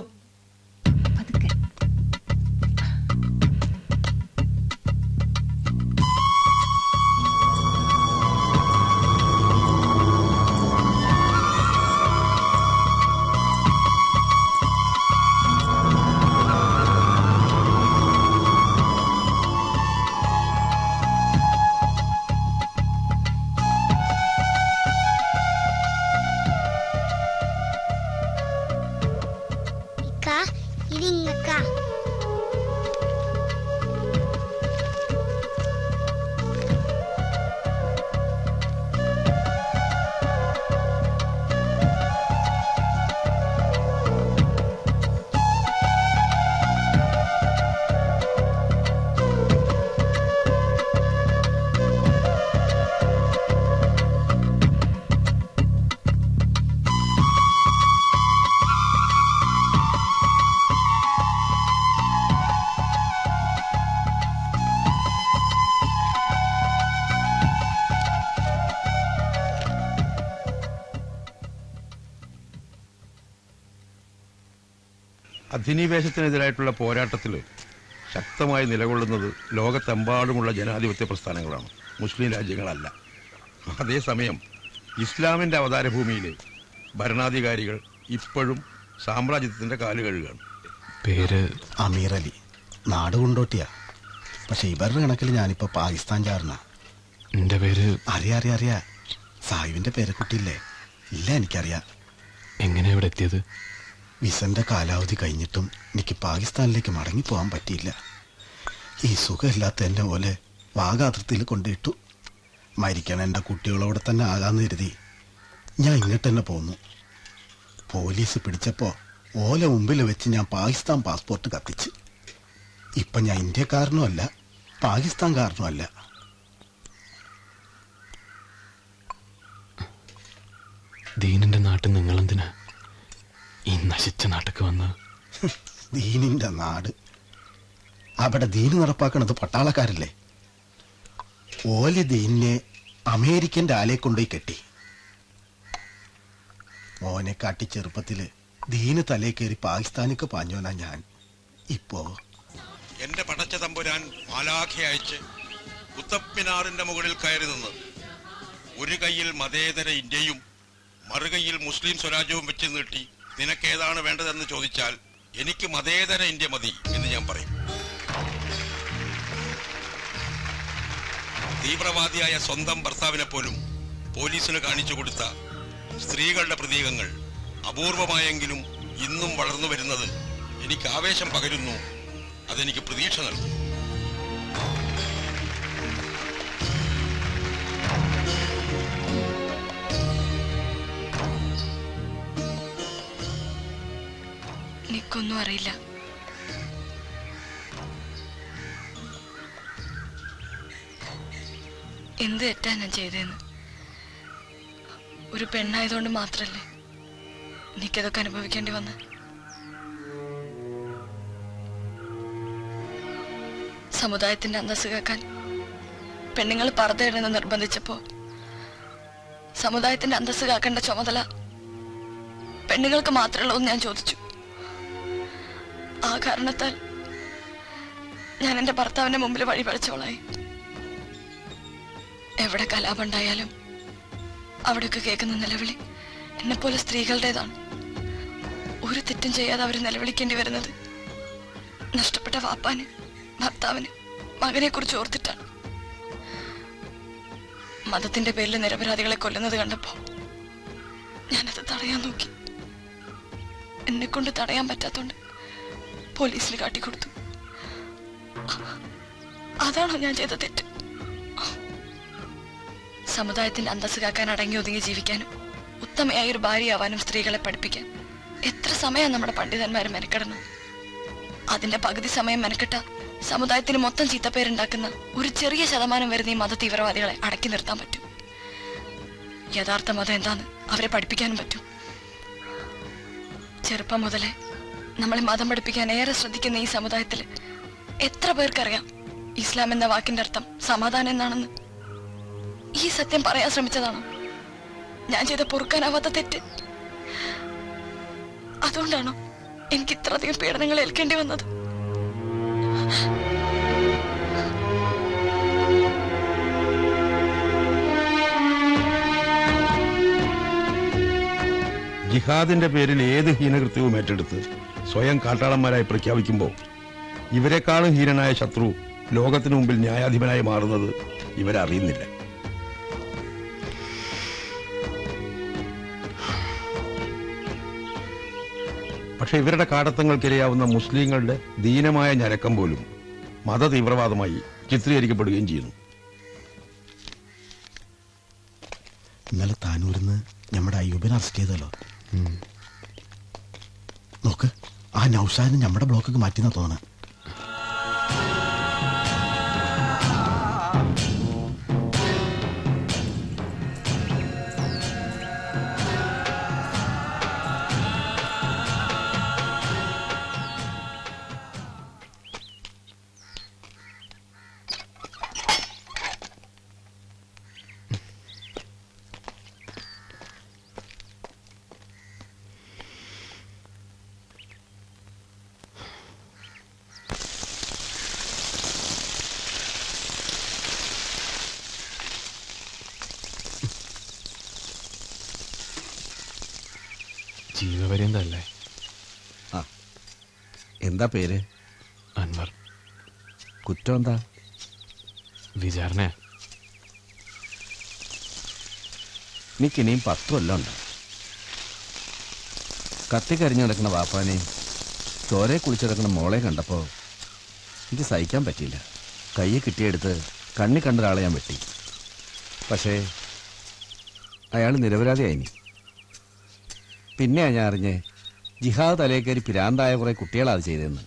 അധിനിവേശത്തിനെതിരായിട്ടുള്ള പോരാട്ടത്തിൽ ശക്തമായി നിലകൊള്ളുന്നത് ലോകത്തെമ്പാടുമുള്ള ജനാധിപത്യ പ്രസ്ഥാനങ്ങളാണ്, മുസ്ലിം രാജ്യങ്ങളല്ല. അതേസമയം ഇസ്ലാമിൻ്റെ അവതാരഭൂമിയിലെ ഭരണാധികാരികൾ ഇപ്പോഴും സാമ്രാജ്യത്തിൻ്റെ കാലുകഴുകാണ്. പേര് അമീർ അലി, നാട് കൊണ്ടോട്ടിയാ. പക്ഷെ ഇവരുടെ കണക്കിൽ ഞാനിപ്പോ പാകിസ്ഥാൻ ചാർന്ന. എന്റെ പേര് അറിയാ സാഹിബിന്റെ പേരക്കുട്ടിയില്ലേ? ഇല്ല, എനിക്കറിയാം. എങ്ങനെ ഇവിടെ എത്തിയത്? വിസന്റെ കാലാവധി കഴിഞ്ഞിട്ടും എനിക്ക് പാകിസ്ഥാനിലേക്ക് മടങ്ങിപ്പോകാൻ പറ്റിയില്ല. ഈ സുഖമില്ലാത്ത എന്നെ പോലെ വാഗാതിർത്തിയിൽ കൊണ്ടിട്ടു. മരിക്കാൻ എൻ്റെ കുട്ടികളോടെ തന്നെ ആകാമെന്ന് കരുതി ഞാൻ ഇങ്ങോട്ട് തന്നെ പോന്നു. പോലീസ് പിടിച്ചപ്പോൾ ഓല മുമ്പിൽ വെച്ച് ഞാൻ പാകിസ്ഥാൻ പാസ്പോർട്ട് കത്തിച്ച്. ഇപ്പം ഞാൻ ഇന്ത്യക്കാരനുമല്ല പാകിസ്ഥാൻകാരനുമല്ല. ദീനിന്റെ നാട്ടിൽ നിങ്ങളെന്തിനാ ഈ നശിച്ച നാട്ടിക്ക് വന്ന്? ദീനിന്റെ നാട്, അവിടെ ദീന് നടപ്പാക്കണത് പട്ടാളക്കാരല്ലേ. ഓല് ദീനിനെ അമേരിക്കൻ്റെ ആലെ കൊണ്ടുപോയി കെട്ടി. മോനെ കാട്ടി ചെറുപ്പത്തില് ദീന് തലേ കയറി പാകിസ്ഥാനിക്ക് പാഞ്ഞോനാ ഞാൻ. ഇപ്പോ എന്റെ പടച്ച തമ്പുരാൻ മാലാഖയെ അയച്ച് കുത്തബ് മിനാറിന്റെ മുകളിൽ കയറി നിന്ന് ഒരു കൈയിൽ മതേതര ഇന്ത്യയും മറുകൈയിൽ മുസ്ലിം സ്വരാജ്യവും വെച്ച് നീട്ടി നിനക്കേതാണ് വേണ്ടതെന്ന് ചോദിച്ചാൽ എനിക്ക് മതേതര ഇന്ത്യ മതി എന്ന് ഞാൻ പറയും. തീവ്രവാദിയായ സ്വന്തം ഭർത്താവിനെ പോലും പോലീസിന് കാണിച്ചു കൊടുത്ത സ്ത്രീകളുടെ പ്രതീകങ്ങൾ അപൂർവമായെങ്കിലും ഇന്നും വളർന്നു വരുന്നത് എനിക്ക് ആവേശം പകരുന്നു, അതെനിക്ക് പ്രതീക്ഷ നൽകുന്നു. എനിക്കൊന്നും അറിയില്ല. എന്ത് തെറ്റാ ഞാൻ ചെയ്തതെന്ന്. ഒരു പെണ്ണായതുകൊണ്ട് മാത്രല്ലേ എനിക്കതൊക്കെ അനുഭവിക്കേണ്ടി വന്ന്. സമുദായത്തിന്റെ അന്തസ്സ് കാക്കാൻ പെണ്ണുങ്ങൾ പർദ്ദയിടുന്നത് നിർബന്ധിച്ചപ്പോ സമുദായത്തിന്റെ അന്തസ്സ് കാക്കേണ്ട ചുമതല പെണ്ണുങ്ങൾക്ക് മാത്രമേ ഉള്ളൂ ഞാൻ ചോദിച്ചു. ആ കാരണത്താൽ ഞാൻ എന്റെ ഭർത്താവിന്റെ മുമ്പിൽ വഴി പഴിച്ചവളായി. എവിടെ കലാപുണ്ടായാലും അവിടെയൊക്കെ കേൾക്കുന്ന നിലവിളി എന്നെപ്പോലെ സ്ത്രീകളുടേതാണ്. ഒരു തെറ്റും ചെയ്യാതെ അവർ നിലവിളിക്കേണ്ടി വരുന്നത് നഷ്ടപ്പെട്ട വാപ്പാന്, ഭർത്താവിന്, മകനെ കുറിച്ച് ഓർത്തിട്ടാണ്. മതത്തിന്റെ പേരിൽ നിരപരാധികളെ കൊല്ലുന്നത് കണ്ടപ്പോ ഞാനത് തടയാൻ നോക്കി. എന്നെ കൊണ്ട് തടയാൻ പറ്റാത്തോണ്ട് പോലീസിൽ കാട്ടിക്കൊടുത്തു. അതാണോ ഞാൻ ചെയ്ത തെറ്റ്? സമുദായത്തിന്റെ അന്തസ്സ് കാക്കാൻ അടങ്ങി ഒതുങ്ങി ജീവിക്കാനും ഉത്തമയായ ഒരു ഭാര്യയാവാനും സ്ത്രീകളെ പഠിപ്പിക്കാൻ എത്ര സമയം നമ്മുടെ പണ്ഡിതന്മാര് മെനക്കെടണം. അതിന്റെ പകുതി സമയം മെനക്കെട്ട സമുദായത്തിന് മൊത്തം ചീത്തപ്പേരുണ്ടാക്കുന്ന ഒരു ചെറിയ ശതമാനം വരുന്ന ഈ മത തീവ്രവാദികളെ അടക്കി നിർത്താൻ പറ്റും. യഥാർത്ഥ മതം എന്താന്ന് അവരെ പഠിപ്പിക്കാനും പറ്റും. ചെറുപ്പം മുതലേ നമ്മളെ മതം പഠിപ്പിക്കാൻ ഏറെ ശ്രദ്ധിക്കുന്ന ഈ സമുദായത്തിൽ എത്ര പേർക്കറിയാം ഇസ്ലാം എന്ന വാക്കിന്റെ അർത്ഥം സമാധാനം എന്നാണെന്ന്? ഈ സത്യം പറയാൻ ശ്രമിച്ചതാണോ ഞാൻ ചെയ്ത പൊറുക്കാനാവാത്ത തെറ്റ്? അതുകൊണ്ടാണോ എനിക്ക് ഇത്രയധികം പീഡനങ്ങൾ ഏൽക്കേണ്ടി വന്നത്? ജിഹാദിന്റെ പേരിൽ ഏത് ഹീനകൃത്യവും ഏറ്റെടുത്ത് സ്വയം കാട്ടാളന്മാരായി പ്രഖ്യാപിക്കുമ്പോൾ ഇവരെക്കാളും ഹീനനായ ശത്രു ലോകത്തിനു മുമ്പിൽ ന്യായാധിപനായി മാറുന്നത് ഇവരറിയുന്നില്ല. പക്ഷെ ഇവരുടെ കാടത്തങ്ങൾക്കിരയാവുന്ന മുസ്ലിങ്ങളുടെ ദീനമായ ഞരക്കം പോലും മത തീവ്രവാദമായി ചിത്രീകരിക്കപ്പെടുകയും ചെയ്യുന്നു. ഇന്നലെ താനൂരിന്ന് നമ്മുടെ അയ്യൂബിനെ അറസ്റ്റ് ചെയ്തല്ലോ. നോക്ക്, ആ നൗഷാദിനെ നമ്മുടെ ബ്ലോക്കൊക്കെ മാറ്റിന്നാ തോന്നണ. ജീവപര്യന്തല്ലേ? ആ, എന്താ പേര്? അൻവർ. കുറ്റം എന്താ? വിചാരണ. എനിക്കിനിയും 10 കൊല്ലം ഉണ്ട്. കത്തിക്കരിഞ്ഞു കിടക്കുന്ന വാപ്പാനെയും ചോരെ കുളിച്ചു കിടക്കുന്ന മോളെ കണ്ടപ്പോൾ എനിക്ക് സഹിക്കാൻ പറ്റിയില്ല. കയ്യെ കിട്ടിയെടുത്ത് കണ്ണി കണ്ട ഒരാളെ ഞാൻ വെട്ടി. പക്ഷേ അയാൾ നിരപരാധിയായിനി. പിന്നെയാണ് ഞാൻ അറിഞ്ഞ് ജിഹാദ് തലയിൽ കയറി പിരാന്തായ കുറെ കുട്ടികളാണ് അത് ചെയ്തതെന്ന്.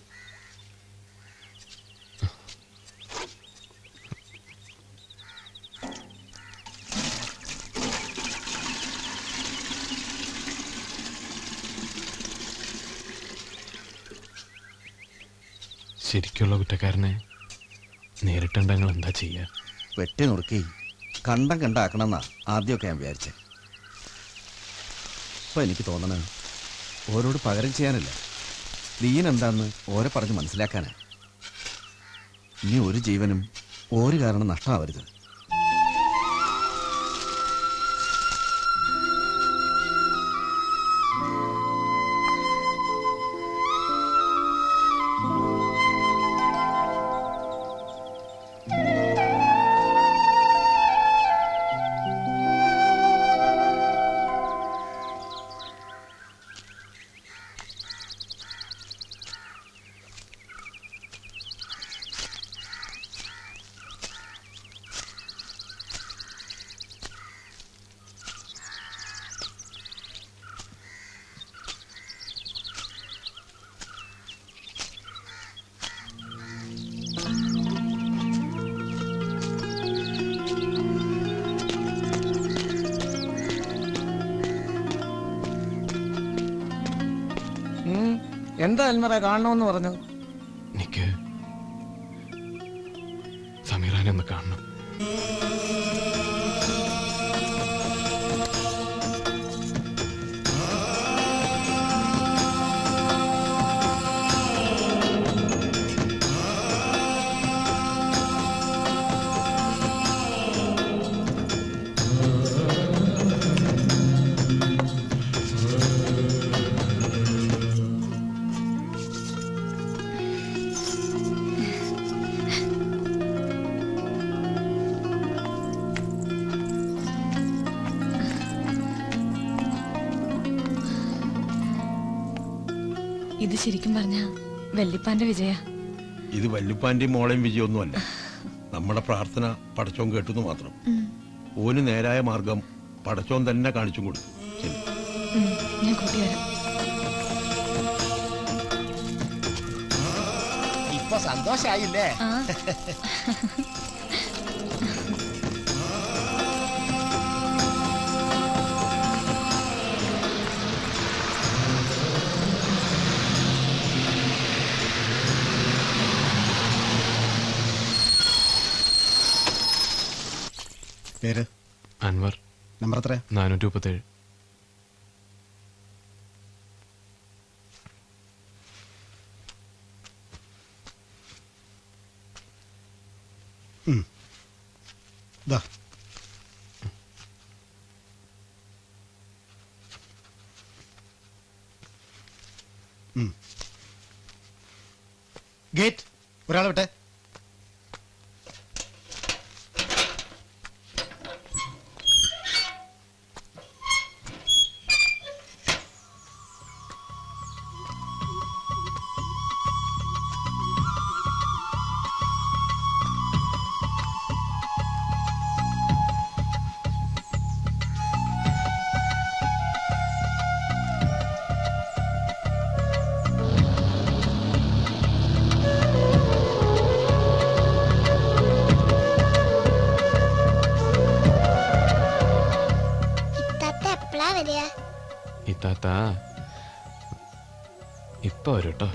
ശരിക്കുള്ള കുറ്റക്കാരനെ നേരിട്ടുണ്ടെങ്കിൽ എന്താ ചെയ്യുക? വെട്ടി നുറുക്കി കണ്ടം കണ്ടാക്കണമെന്നാ ആദ്യമൊക്കെ ഞാൻ വിചാരിച്ചേ. ഇപ്പൊ എനിക്ക് തോന്നണ ഓരോട് പകരം ചെയ്യാനല്ല, ദീൻ എന്താന്ന് ഓരെ പറഞ്ഞ് മനസ്സിലാക്കാനാ. ഇനി ഒരു ജീവനും ഒരു കാരണം നഷ്ടമാവരുത്. എന്താ അൽമറ കാണണമെന്ന് പറഞ്ഞു? എനിക്ക് സമീറാനെ ഒന്ന് കാണണം. ഇത് ശരിക്കും പറഞ്ഞ വല്യപ്പാന്റെ വിജയ. ഇത് വല്യപ്പാന്റെയും മോളെയും വിജയമൊന്നുമല്ല. നമ്മുടെ പ്രാർത്ഥന പടച്ചോൻ കേട്ടുന്നു മാത്രം. ഓന് നേരായ മാർഗം പടച്ചോൻ തന്നെ കാണിച്ചു കൊടുത്തു. ഞാൻ കൂട്ടിവരാം. ഇപ്പൊ സന്തോഷായില്ലേ? പേര് അൻവർ. നമ്പർ എത്ര? 437. ഗേറ്റ് ഒരാളെ വിട്ടെ. ഇത്താത്ത ഇപ്പൊ വരും കേട്ടോ.